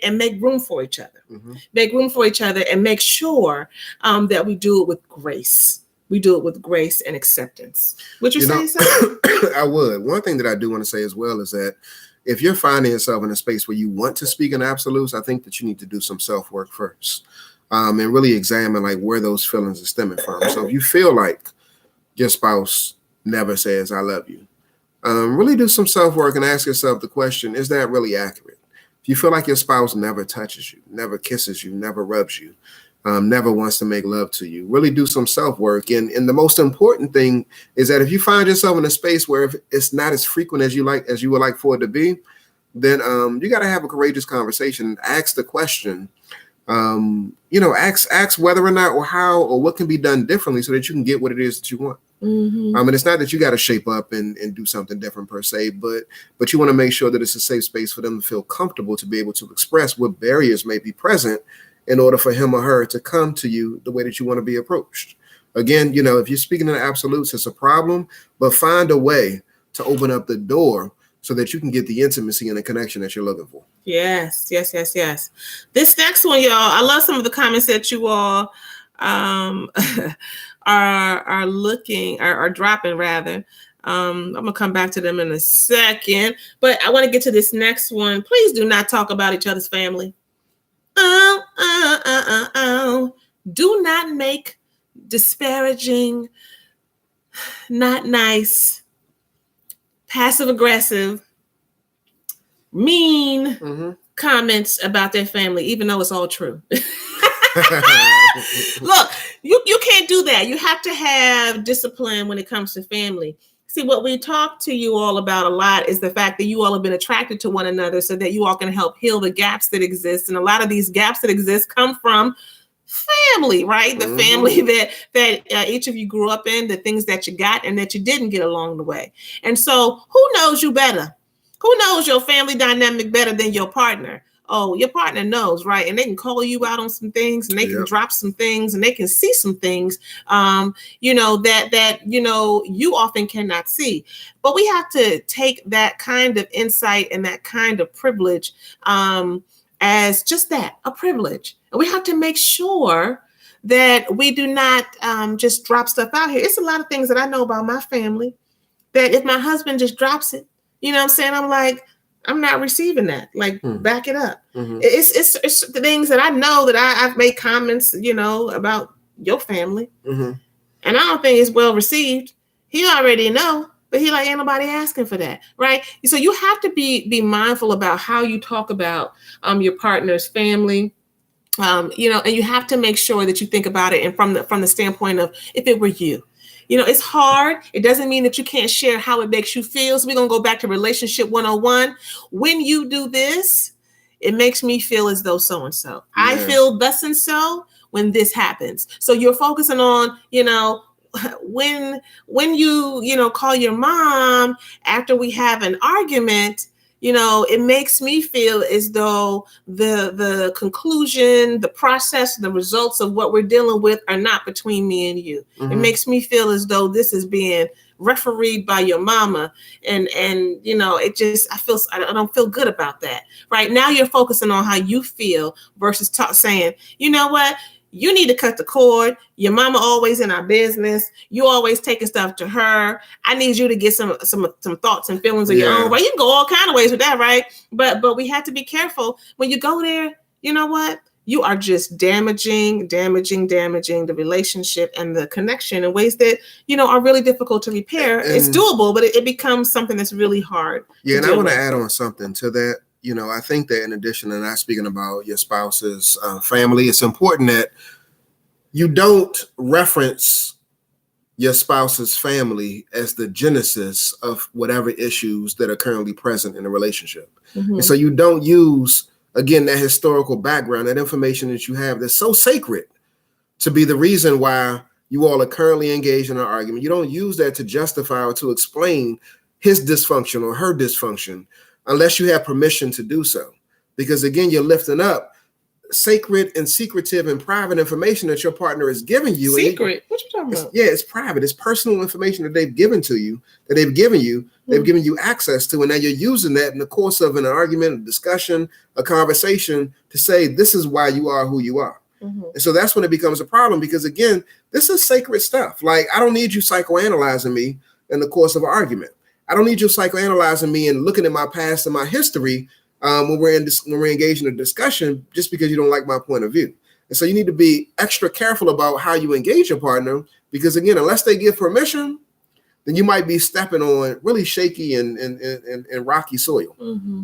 and make room for each other, make room for each other and make sure that we do it with grace. We do it with grace and acceptance. Would you say so? I would. One thing that I do want to say as well is that if you're finding yourself in a space where you want to speak in absolutes, I think that you need to do some self-work first and really examine like where those feelings are stemming from. So if you feel like your spouse never says, I love you, Really do some self-work and ask yourself the question, is that really accurate? If you feel like your spouse never touches you, never kisses you, never rubs you, never wants to make love to you, really do some self-work. And the most important thing is that if you find yourself in a space where it's not as frequent as you would like for it to be, then you got to have a courageous conversation. Ask the question, ask whether or not or how or what can be done differently so that you can get what it is that you want. Mm-hmm. And it's not that you got to shape up and do something different per se, but you want to make sure that it's a safe space for them to feel comfortable to be able to express what barriers may be present in order for him or her to come to you the way that you want to be approached. Again, if you're speaking in absolutes, it's a problem, but find a way to open up the door so that you can get the intimacy and the connection that you're looking for. Yes. This next one, y'all, I love some of the comments that you all are dropping rather. I'm gonna come back to them in a second, but I want to get to this next one. Please do not talk about each other's family. Do not make disparaging, not nice, passive aggressive, mean comments about their family, even though it's all true. Look, you can't do that. You have to have discipline when it comes to family. See, what we talk to you all about a lot is the fact that you all have been attracted to one another so that you all can help heal the gaps that exist. And a lot of these gaps that exist come from family, right? The family that each of you grew up in, the things that you got and that you didn't get along the way. And so who knows you better? Who knows your family dynamic better than your partner? Oh, your partner knows, right? And they can call you out on some things, and they can drop some things, and they can see some things, that you often cannot see. But we have to take that kind of insight and that kind of privilege as just that, a privilege. And we have to make sure that we do not just drop stuff out here. It's a lot of things that I know about my family that if my husband just drops it, you know what I'm saying? I'm like, I'm not receiving that. Like, back it up. It's the things that I know that I've made comments, about your family. And I don't think it's well received. He already know, but he like, ain't nobody asking for that, right? So you have to be mindful about how you talk about your partner's family. And you have to make sure that you think about it and from the standpoint of if it were you. It's hard. It doesn't mean that you can't share how it makes you feel. So we're going to go back to relationship 101. When you do this, it makes me feel as though so-and-so. Yeah. I feel thus and so when this happens. So you're focusing on, when you call your mom after we have an argument, it makes me feel as though the conclusion, the process, the results of what we're dealing with are not between me and you. It makes me feel as though this is being refereed by your mama. And I don't feel good about that. Right now you're focusing on how you feel versus saying, you know what? You need to cut the cord. Your mama always in our business. You always taking stuff to her. I need you to get some thoughts and feelings of your own. Right? You can go all kind of ways with that, right? But we have to be careful when you go there. You know what? You are just damaging the relationship and the connection in ways that are really difficult to repair. It's doable, but it becomes something that's really hard. Yeah, and I want to add on something to that. I think that in addition to not speaking about your spouse's family, it's important that you don't reference your spouse's family as the genesis of whatever issues that are currently present in a relationship. And so you don't use, again, that historical background, that information that you have that's so sacred to be the reason why you all are currently engaged in an argument. You don't use that to justify or to explain his dysfunction or her dysfunction, unless you have permission to do so. Because again, you're lifting up sacred and secretive and private information that your partner is giving you. Secret? What you talking about? It's private. It's personal information that they've given to you, that they've given you access to. And now you're using that in the course of an argument, a discussion, a conversation to say, this is why you are who you are. And so that's when it becomes a problem, because again, this is sacred stuff. Like, I don't need you psychoanalyzing me in the course of an argument. I don't need you psychoanalyzing me and looking at my past and my history when we're engaged in a discussion just because you don't like my point of view. And so you need to be extra careful about how you engage your partner, because again, unless they give permission, then you might be stepping on really shaky and rocky soil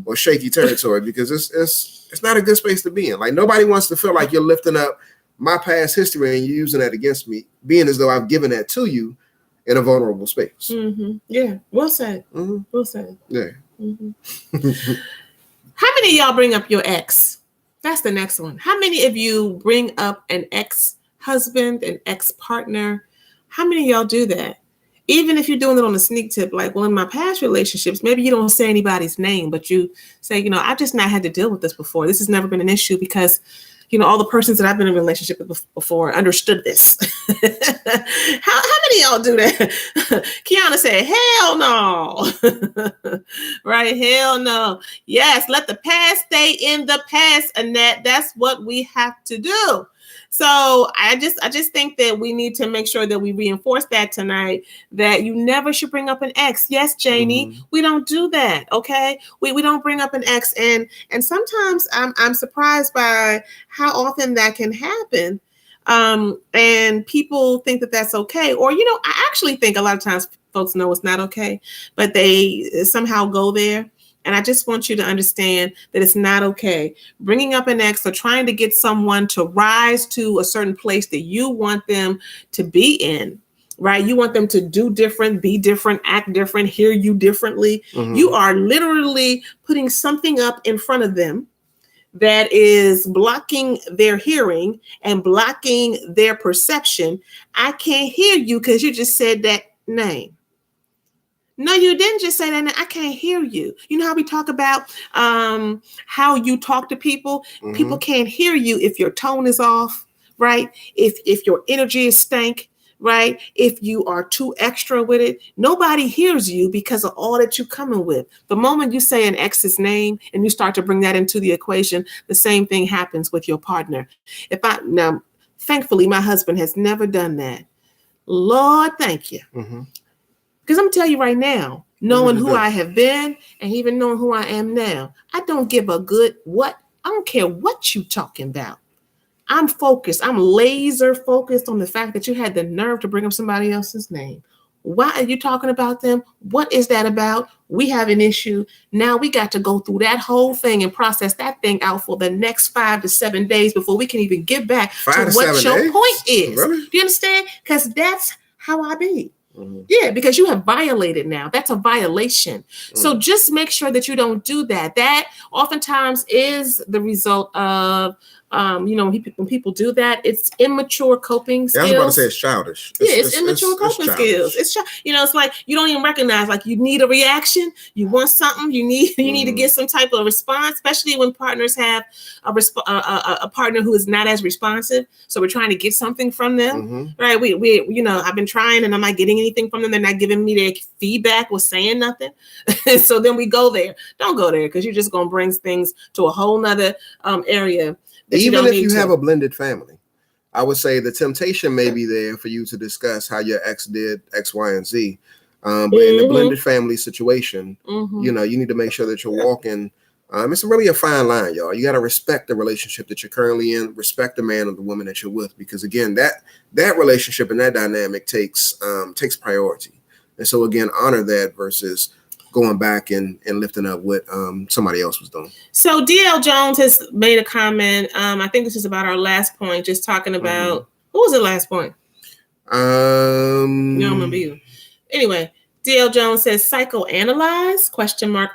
or shaky territory, because it's not a good space to be in. Like, nobody wants to feel like you're lifting up my past history and you're using that against me, being as though I've given that to you in a vulnerable space. Yeah, well said. Well said. Yeah. How many of y'all bring up your ex? That's the next one. How many of you bring up an ex-husband, an ex-partner? How many of y'all do that? Even if you're doing it on a sneak tip, like, well, in my past relationships, maybe you don't say anybody's name, but you say, I've just not had to deal with this before. This has never been an issue because, all the persons that I've been in a relationship with before understood this. How many of y'all do that? Kiana said, hell no. Right? Hell no. Yes, let the past stay in the past, Annette. That's what we have to do. So I just think that we need to make sure that we reinforce that tonight, that you never should bring up an ex. Yes, Janie, we don't do that. Okay. We don't bring up an ex. And sometimes I'm surprised by how often that can happen. And people think that that's okay. Or, I actually think a lot of times folks know it's not okay, but they somehow go there. And I just want you to understand that it's not okay. Bringing up an ex or trying to get someone to rise to a certain place that you want them to be in, right? You want them to do different, be different, act different, hear you differently. You are literally putting something up in front of them that is blocking their hearing and blocking their perception. I can't hear you because you just said that name. No, you didn't just say that. I can't hear you. You know how we talk about how you talk to people? People can't hear you if your tone is off, right? If your energy is stank, right? If you are too extra with it, nobody hears you because of all that you're coming with. The moment you say an ex's name and you start to bring that into the equation, the same thing happens with your partner. Now, thankfully, my husband has never done that. Lord, thank you. Because I'm going to tell you right now, knowing who I have been and even knowing who I am now, I don't give a good what. I don't care what you talking about. I'm focused. I'm laser focused on the fact that you had the nerve to bring up somebody else's name. Why are you talking about them? What is that about? We have an issue. Now we got to go through that whole thing and process that thing out for the next 5 to 7 days before we can even get back to what your point is. Really? Do you understand? Because that's how I be. Yeah, because you have violated now. That's a violation. So just make sure that you don't do that. That oftentimes is the result of, when people do that, it's immature coping skills. I was about to say it's childish. It's immature coping skills. It's like you don't even recognize, like, you need a reaction. You want something. You need to get some type of response, especially when partners have a partner who is not as responsive. So we're trying to get something from them, right? We I've been trying and I'm not getting anything from them. They're not giving me their feedback or saying nothing. So then we go there. Don't go there, because you're just going to bring things to a whole nother area. Even if you have a blended family, I would say the temptation may be there for you to discuss how your ex did X, Y, and Z. But in the blended family situation, you need to make sure that you're walking. It's really a fine line, y'all. You got to respect the relationship that you're currently in, respect the man or the woman that you're with, because again, that relationship and that dynamic takes priority. And so again, honor that versus going back and lifting up what somebody else was doing. So DL Jones has made a comment. I think this is about our last point, just talking about, what was the last point? You don't remember either. Anyway, DL Jones says, psychoanalyze, ?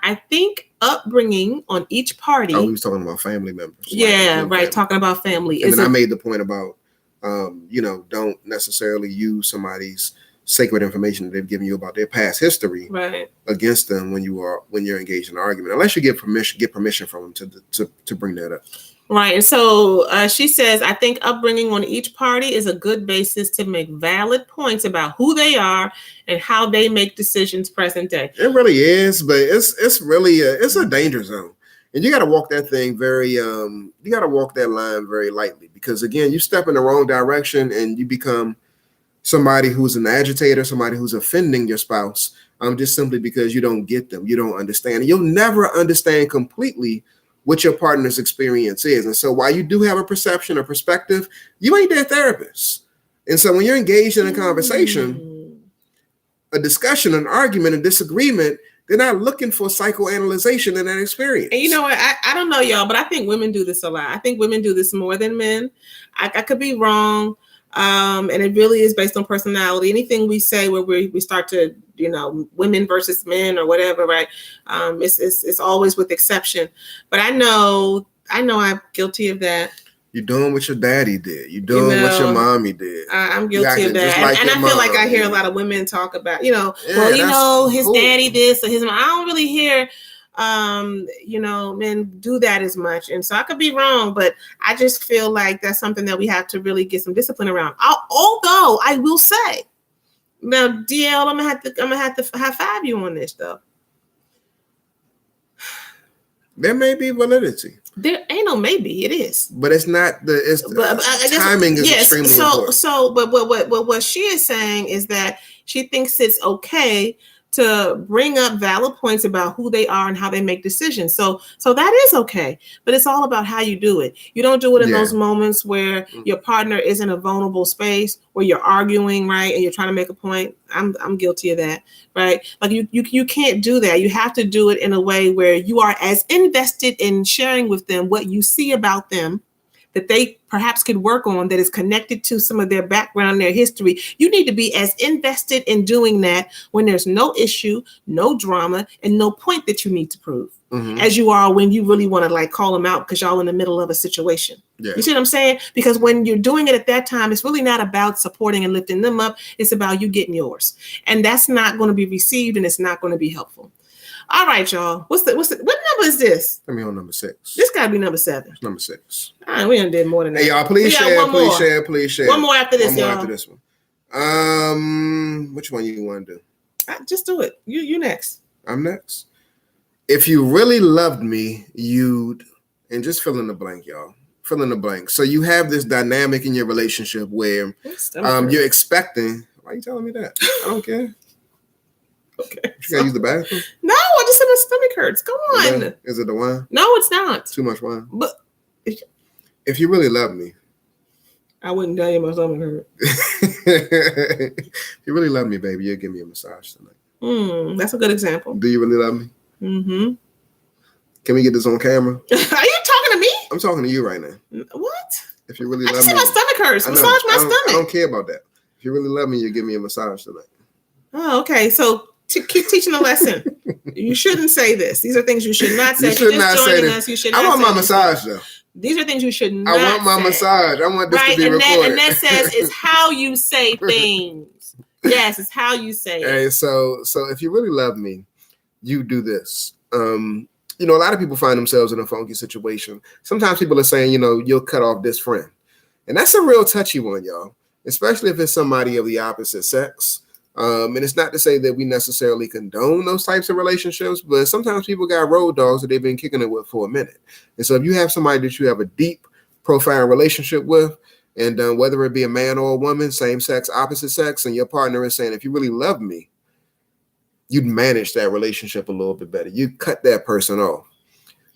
I think upbringing on each party. Oh, we was talking about family members. Yeah, right. Family. Talking about family. And then I made the point about, don't necessarily use somebody's sacred information that they've given you about their past history against them when you're engaged in an argument, unless you get permission from them to bring that up. Right. And so she says, I think upbringing on each party is a good basis to make valid points about who they are and how they make decisions present day. It really is, but it's really it's a danger zone. And you got to walk that thing you got to walk that line very lightly, because again, you step in the wrong direction and you become somebody who's an agitator, somebody who's offending your spouse, just simply because you don't get them, you don't understand. And you'll never understand completely what your partner's experience is. And so while you do have a perception or perspective, you ain't their therapist. And so when you're engaged in a conversation, a discussion, an argument, a disagreement, they're not looking for psychoanalyzation in that experience. And you know what? I don't know, y'all, but I think women do this a lot. I think women do this more than men. I could be wrong. And it really is based on personality. Anything we say where we start to, women versus men or whatever, right? It's always with exception. But I know I'm guilty of that. You're doing what your daddy did. You're doing what your mommy did. I'm guilty of that. And I feel like I hear a lot of women talk about, his daddy this or his mom. I don't really hear, men do that as much. And so I could be wrong, but I just feel like that's something that we have to really get some discipline around. Although I will say, now, DL, I'm gonna have to high five you on this though. There may be validity. There ain't no maybe. It is, but it's not timing is extremely important. But what she is saying is that she thinks it's okay to bring up valid points about who they are and how they make decisions. So that is okay, but it's all about how you do it. You don't do it in those moments where your partner is in a vulnerable space where you're arguing, right, and you're trying to make a point. I'm guilty of that, right? Like you can't do that. You have to do it in a way where you are as invested in sharing with them what you see about them that they perhaps could work on that is connected to some of their background, their history. You need to be as invested in doing that when there's no issue, no drama, and no point that you need to prove as you are when you really want to call them out because y'all in the middle of a situation. Yeah. You see what I'm saying? Because when you're doing it at that time, it's really not about supporting and lifting them up. It's about you getting yours. And that's not going to be received and it's not going to be helpful. All right, y'all. What number is this? Let me on number 6. This got to be number 7. It's number 6. All right, we done did more than that. Hey, y'all, please share. One more after this, y'all. After this one. Which one you want to do? Just do it. You next. I'm next. If you really loved me, you'd, and just fill in the blank, y'all. Fill in the blank. So you have this dynamic in your relationship where you're expecting. Why are you telling me that? I don't care. Okay. You gotta use the bathroom? No, I just said my stomach hurts. Go on. Is it the wine? No, it's not. Too much wine? But if you really love me, I wouldn't tell you my stomach hurt. If you really love me, baby, you'll give me a massage tonight. That's a good example. Do you really love me? Mm-hmm. Can we get this on camera? Are you talking to me? I'm talking to you right now. What? If you really love me. I just said my stomach hurts. Massage my stomach. I don't care about that. If you really love me, you'll give me a massage tonight. Oh, okay. So keep teaching the lesson. You shouldn't say this. These are things you should not say. You should not say this. I want my massage though. These are things you should not say. I want my massage. I want this to be recorded. And that says it's how you say things. Yes, it's how you say it. Hey, so if you really love me, you do this. A lot of people find themselves in a funky situation. Sometimes people are saying, you'll cut off this friend. And that's a real touchy one, y'all. Especially if it's somebody of the opposite sex. And it's not to say that we necessarily condone those types of relationships, but sometimes people got road dogs that they've been kicking it with for a minute. And so if you have somebody that you have a deep, profound relationship with, and whether it be a man or a woman, same sex, opposite sex, and your partner is saying, if you really love me, you'd manage that relationship a little bit better. You cut that person off.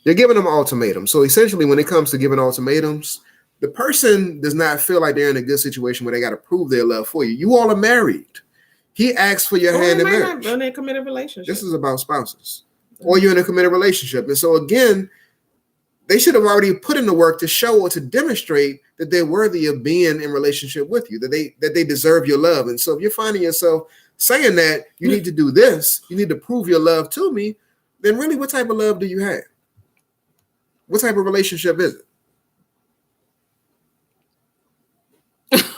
You're giving them ultimatums. So essentially, when it comes to giving ultimatums, the person does not feel like they're in a good situation where they got to prove their love for you. You all are married. He asks for your hand in marriage. In a committed relationship. This is about spouses. Or you're in a committed relationship. And so again, they should have already put in the work to show or to demonstrate that they're worthy of being in relationship with you, that they deserve your love. And so if you're finding yourself saying that you need to do this, you need to prove your love to me, then really what type of love do you have? What type of relationship is it?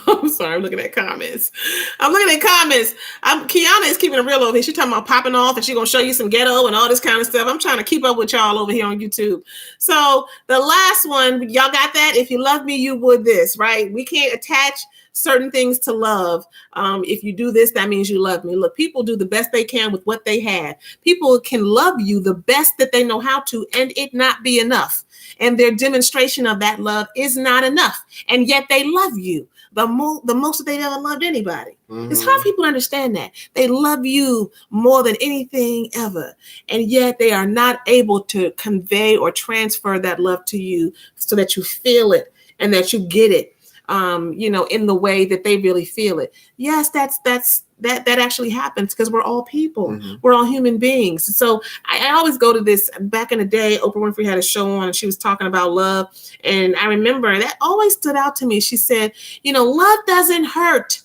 I'm sorry, I'm looking at comments. Kiana is keeping it real over here. She's talking about popping off and she's going to show you some ghetto and all this kind of stuff. I'm trying to keep up with y'all over here on YouTube. So the last one, y'all got that? If you love me, you would this, right? We can't attach certain things to love. If you do this, that means you love me. Look, people do the best they can with what they have. People can love you the best that they know how to, and it not be enough. And their demonstration of that love is not enough. And yet they love you the most that they've ever loved anybody. Mm-hmm. It's hard for people to understand that. They love you more than anything ever. And yet they are not able to convey or transfer that love to you so that you feel it and that you get it, in the way that they really feel it. Yes, that's that actually happens because we're all people. Mm-hmm. We're all human beings. So I always go to this. Back in the day, Oprah Winfrey had a show on and she was talking about love. And I remember that always stood out to me. She said, love doesn't hurt.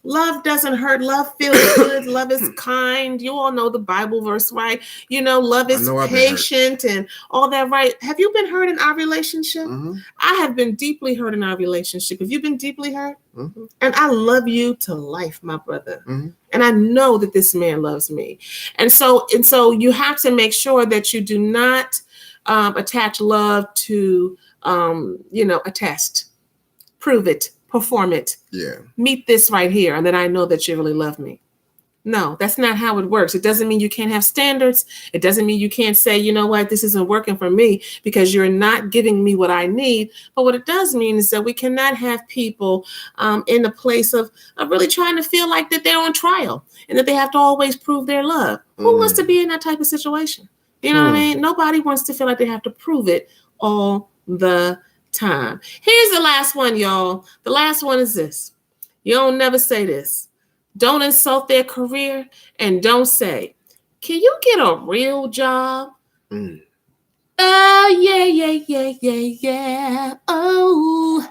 Love doesn't hurt. Love feels good. Love is kind. You all know the Bible verse, right? Love is patient and all that, right? Have you been hurt in our relationship? Mm-hmm. I have been deeply hurt in our relationship. Have you been deeply hurt? Mm-hmm. And I love you to life, my brother. Mm-hmm. And I know that this man loves me. And so you have to make sure that you do not attach love to, a test. Prove it. Perform it. Yeah. Meet this right here, and then I know that you really love me. No, that's not how it works. It doesn't mean you can't have standards. It doesn't mean you can't say, you know what, this isn't working for me because you're not giving me what I need. But what it does mean is that we cannot have people in a place of really trying to feel like that they're on trial and that they have to always prove their love. Who wants to be in that type of situation? You know what I mean? Nobody wants to feel like they have to prove it all the time. Here's the last one, y'all. The last one is this. You don't never say this. Don't insult their career and don't say, can you get a real job? Mm. Yeah. Oh,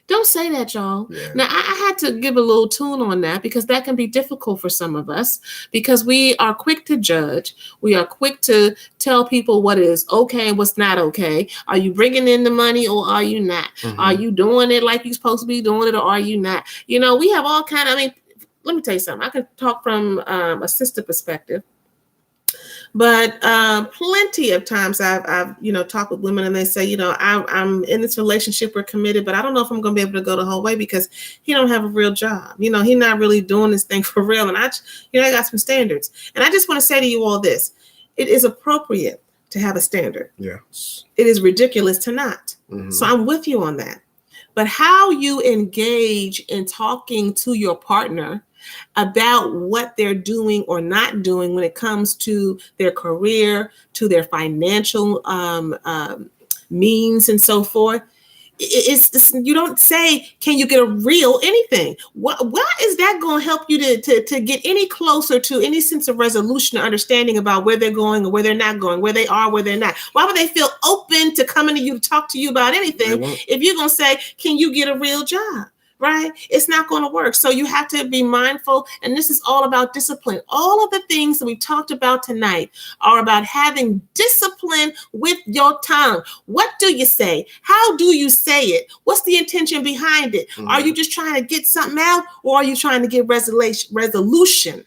Don't say that, y'all. Yeah. Now, I had to give a little tune on that because that can be difficult for some of us because we are quick to judge. We are quick to tell people what is okay and what's not okay. Are you bringing in the money or are you not? Mm-hmm. Are you doing it like you're supposed to be doing it or are you not? We have all kind of, let me tell you something. I can talk from a sister perspective. But plenty of times I've talked with women and they say, I'm in this relationship, we're committed, but I don't know if I'm going to be able to go the whole way because he don't have a real job. He's not really doing this thing for real. And I got some standards. And I just want to say to you all this. It is appropriate to have a standard. Yes. It is ridiculous to not. Mm-hmm. So I'm with you on that. But how you engage in talking to your partner about what they're doing or not doing when it comes to their career, to their financial means and so forth. You don't say, can you get a real anything? Why is that going to help you to get any closer to any sense of resolution or understanding about where they're going or where they're not going, where they are, where they're not? Why would they feel open to coming to you to talk to you about anything if you're going to say, can you get a real job? Right? It's not going to work. So you have to be mindful. And this is all about discipline. All of the things that we talked about tonight are about having discipline with your tongue. What do you say? How do you say it? What's the intention behind it? Mm-hmm. Are you just trying to get something out or are you trying to get resolution?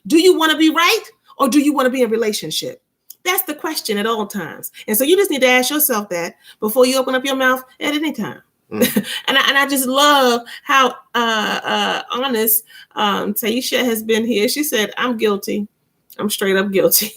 Do you want to be right or do you want to be in a relationship? That's the question at all times. And so you just need to ask yourself that before you open up your mouth at any time. Mm. and I just love how honest Taisha has been here. She said, I'm guilty. I'm straight up guilty.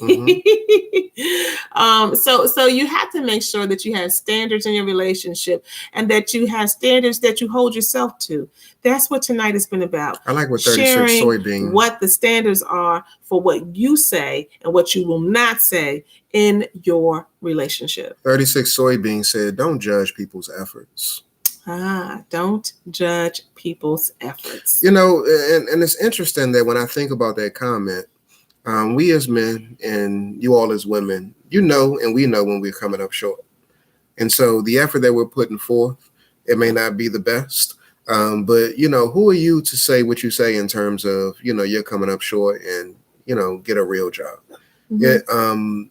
Mm-hmm. So you have to make sure that you have standards in your relationship and that you have standards that you hold yourself to. That's what tonight has been about. I like what 36 soybean. What the standards are for what you say and what you will not say in your relationship. 36 soybean said, don't judge people's efforts. Don't judge people's efforts. And it's interesting that when I think about that comment, we as men and you all as women, and we know when we're coming up short. And so the effort that we're putting forth, it may not be the best, but who are you to say what you say in terms of, you're coming up short and, get a real job. Mm-hmm.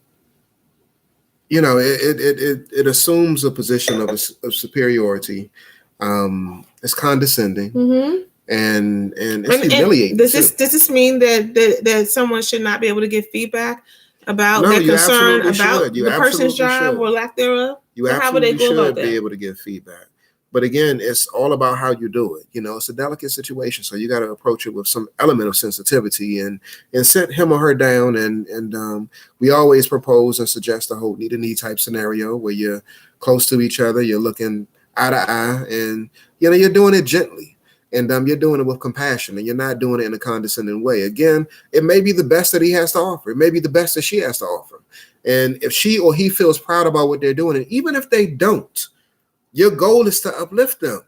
It assumes a position of superiority. It's condescending, mm-hmm. and it's humiliating. Does this mean that someone should not be able to give feedback about their concern about the person's job or lack thereof? You absolutely should be able to give feedback. But again, it's all about how you do it. It's a delicate situation, so you got to approach it with some element of sensitivity and set him or her down. And we always propose and suggest a whole knee-to-knee type scenario where you're close to each other, you're looking eye to eye, and you're doing it gently, and you're doing it with compassion, and you're not doing it in a condescending way. Again, it may be the best that he has to offer. It may be the best that she has to offer. And if she or he feels proud about what they're doing, and even if they don't, Your goal is to uplift them.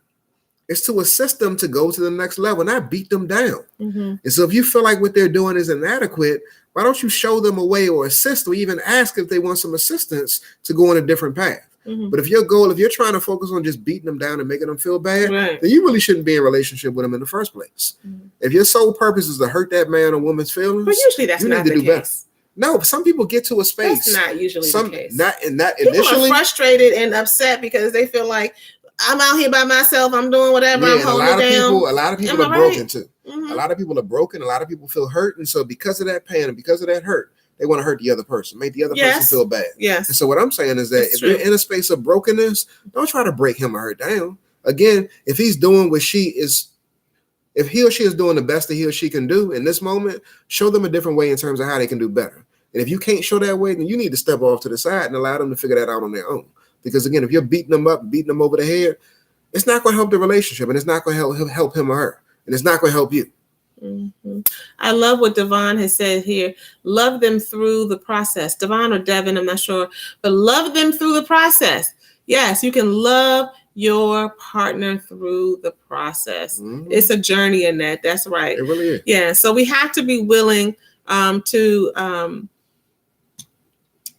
It's to assist them to go to the next level, not beat them down. And so if you feel like what they're doing is inadequate, why don't you show them a way or assist or even ask if they want some assistance to go on a different path? But if your goal, if you're trying to focus on just beating them down and making them feel bad, then you really shouldn't be in a relationship with them in the first place. If your sole purpose is to hurt that man or woman's feelings, but usually that's not the case. No, some people get to a space. That's not usually the case. Not people initially. Are frustrated and upset because they feel like I'm out here by myself. I'm doing whatever. I'm holding it down. A lot of people are broken too. A lot of people are broken. A lot of people feel hurt, and so because of that pain and because of that hurt, they want to hurt the other person, make the other person feel bad. Yes. And so what I'm saying is that if you're in a space of brokenness, don't try to break him or her down. Again, if he's doing what if he or she is doing the best that he or she can do in this moment, show them a different way in terms of how they can do better. And if you can't show that way, then you need to step off to the side and allow them to figure that out on their own. Because again, if you're beating them up, beating them over the head, it's not going to help the relationship, and it's not going to help him or her, and it's not going to help you. I love what Devon has said here. Love them through the process. Devon or Devin, I'm not sure, but love them through the process. Yes, you can love your partner through the process. It's a journey in that. That's right. It really is. Yeah. So we have to be willing to,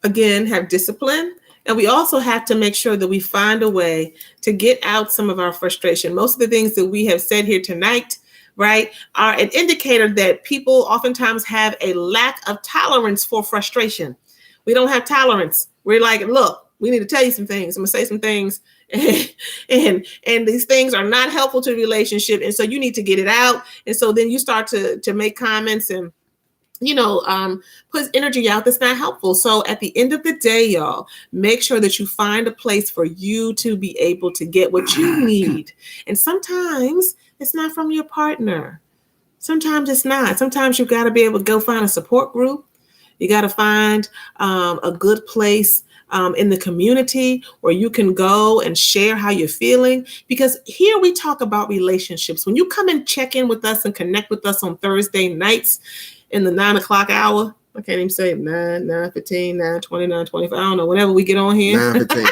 again, have discipline. And we also have to make sure that we find a way to get out some of our frustration. Most of the things that we have said here tonight, right, are an indicator that people oftentimes have a lack of tolerance for frustration. We don't have tolerance. We're like, look, we need to tell you some things. I'm gonna say some things, and these things are not helpful to the relationship. And so you need to get it out. And so then you start to make comments and put energy out that's not helpful. So at the end of the day, y'all, make sure that you find a place for you to be able to get what you need. And sometimes it's not from your partner. Sometimes it's not. Sometimes you got to be able to go find a support group. You got to find a good place in the community where you can go and share how you're feeling. Because here we talk about relationships. When you come and check in with us and connect with us on Thursday nights, in the 9 o'clock hour, I can't even say 9:15, 9:20, 9:25. I don't know. Whenever we get on here, 9:15.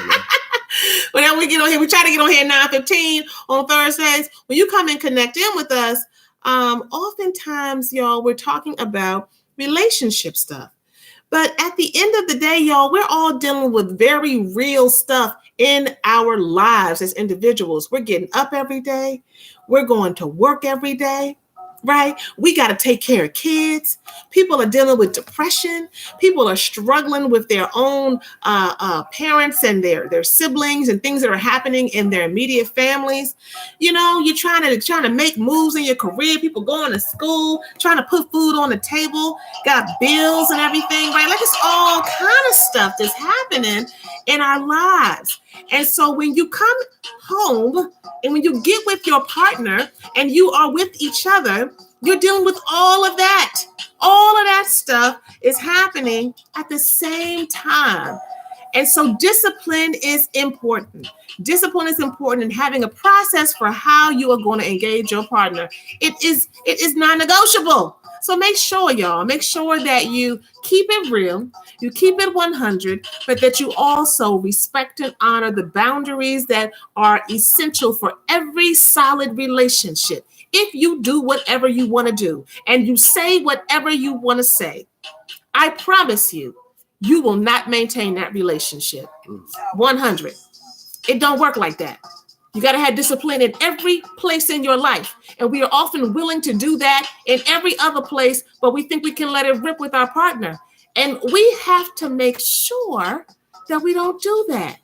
Whenever we get on here, we try to get on here at 9:15 on Thursdays. When you come and connect in with us, oftentimes, y'all, we're talking about relationship stuff. But at the end of the day, y'all, we're all dealing with very real stuff in our lives as individuals. We're getting up every day. We're going to work every day. Right? We got to take care of kids. People are dealing with depression. People are struggling with their own parents and their siblings and things that are happening in their immediate families. You're trying to make moves in your career. People going to school, trying to put food on the table, got bills and everything, right? Like it's all kind of stuff that's happening in our lives. And so when you come home and when you get with your partner and you are with each other, you're dealing with all of that. All of that stuff is happening at the same time. And so discipline is important. Discipline is important in having a process for how you are going to engage your partner. It is non-negotiable. So make sure that you keep it real, you keep it 100, but that you also respect and honor the boundaries that are essential for every solid relationship. If you do whatever you want to do and you say whatever you want to say, I promise you, you will not maintain that relationship. 100. It don't work like that. You got to have discipline in every place in your life. And we are often willing to do that in every other place, but we think we can let it rip with our partner. And we have to make sure that we don't do that.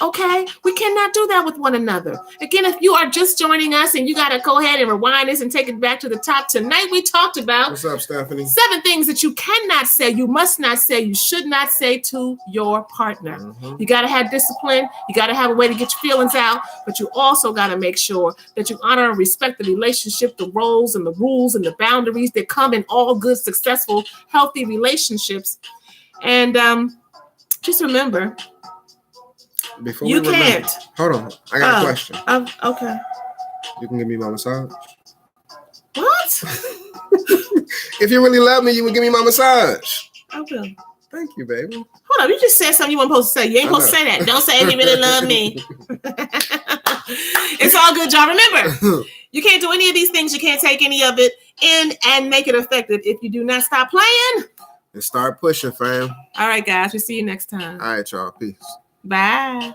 Okay? We cannot do that with one another. Again, if you are just joining us and you got to go ahead and rewind this and take it back to the top. Tonight, we talked about what's up, Stephanie? 7 things that you cannot say, you must not say, you should not say to your partner. You got to have discipline. You got to have a way to get your feelings out, but you also got to make sure that you honor and respect the relationship, the roles and the rules and the boundaries that come in all good, successful, healthy relationships. And just remember, before you can't. Hold on, I got a question. Okay. You can give me my massage. What? If you really love me, you would give me my massage. I will. Thank you, baby. Hold on, you just said something you weren't supposed to say. You ain't supposed to say that. Don't say if you really love me. It's all good, y'all. Remember, you can't do any of these things. You can't take any of it in and make it effective if you do not stop playing and start pushing, fam. All right, guys. We'll see you next time. All right, y'all. Peace. Bye.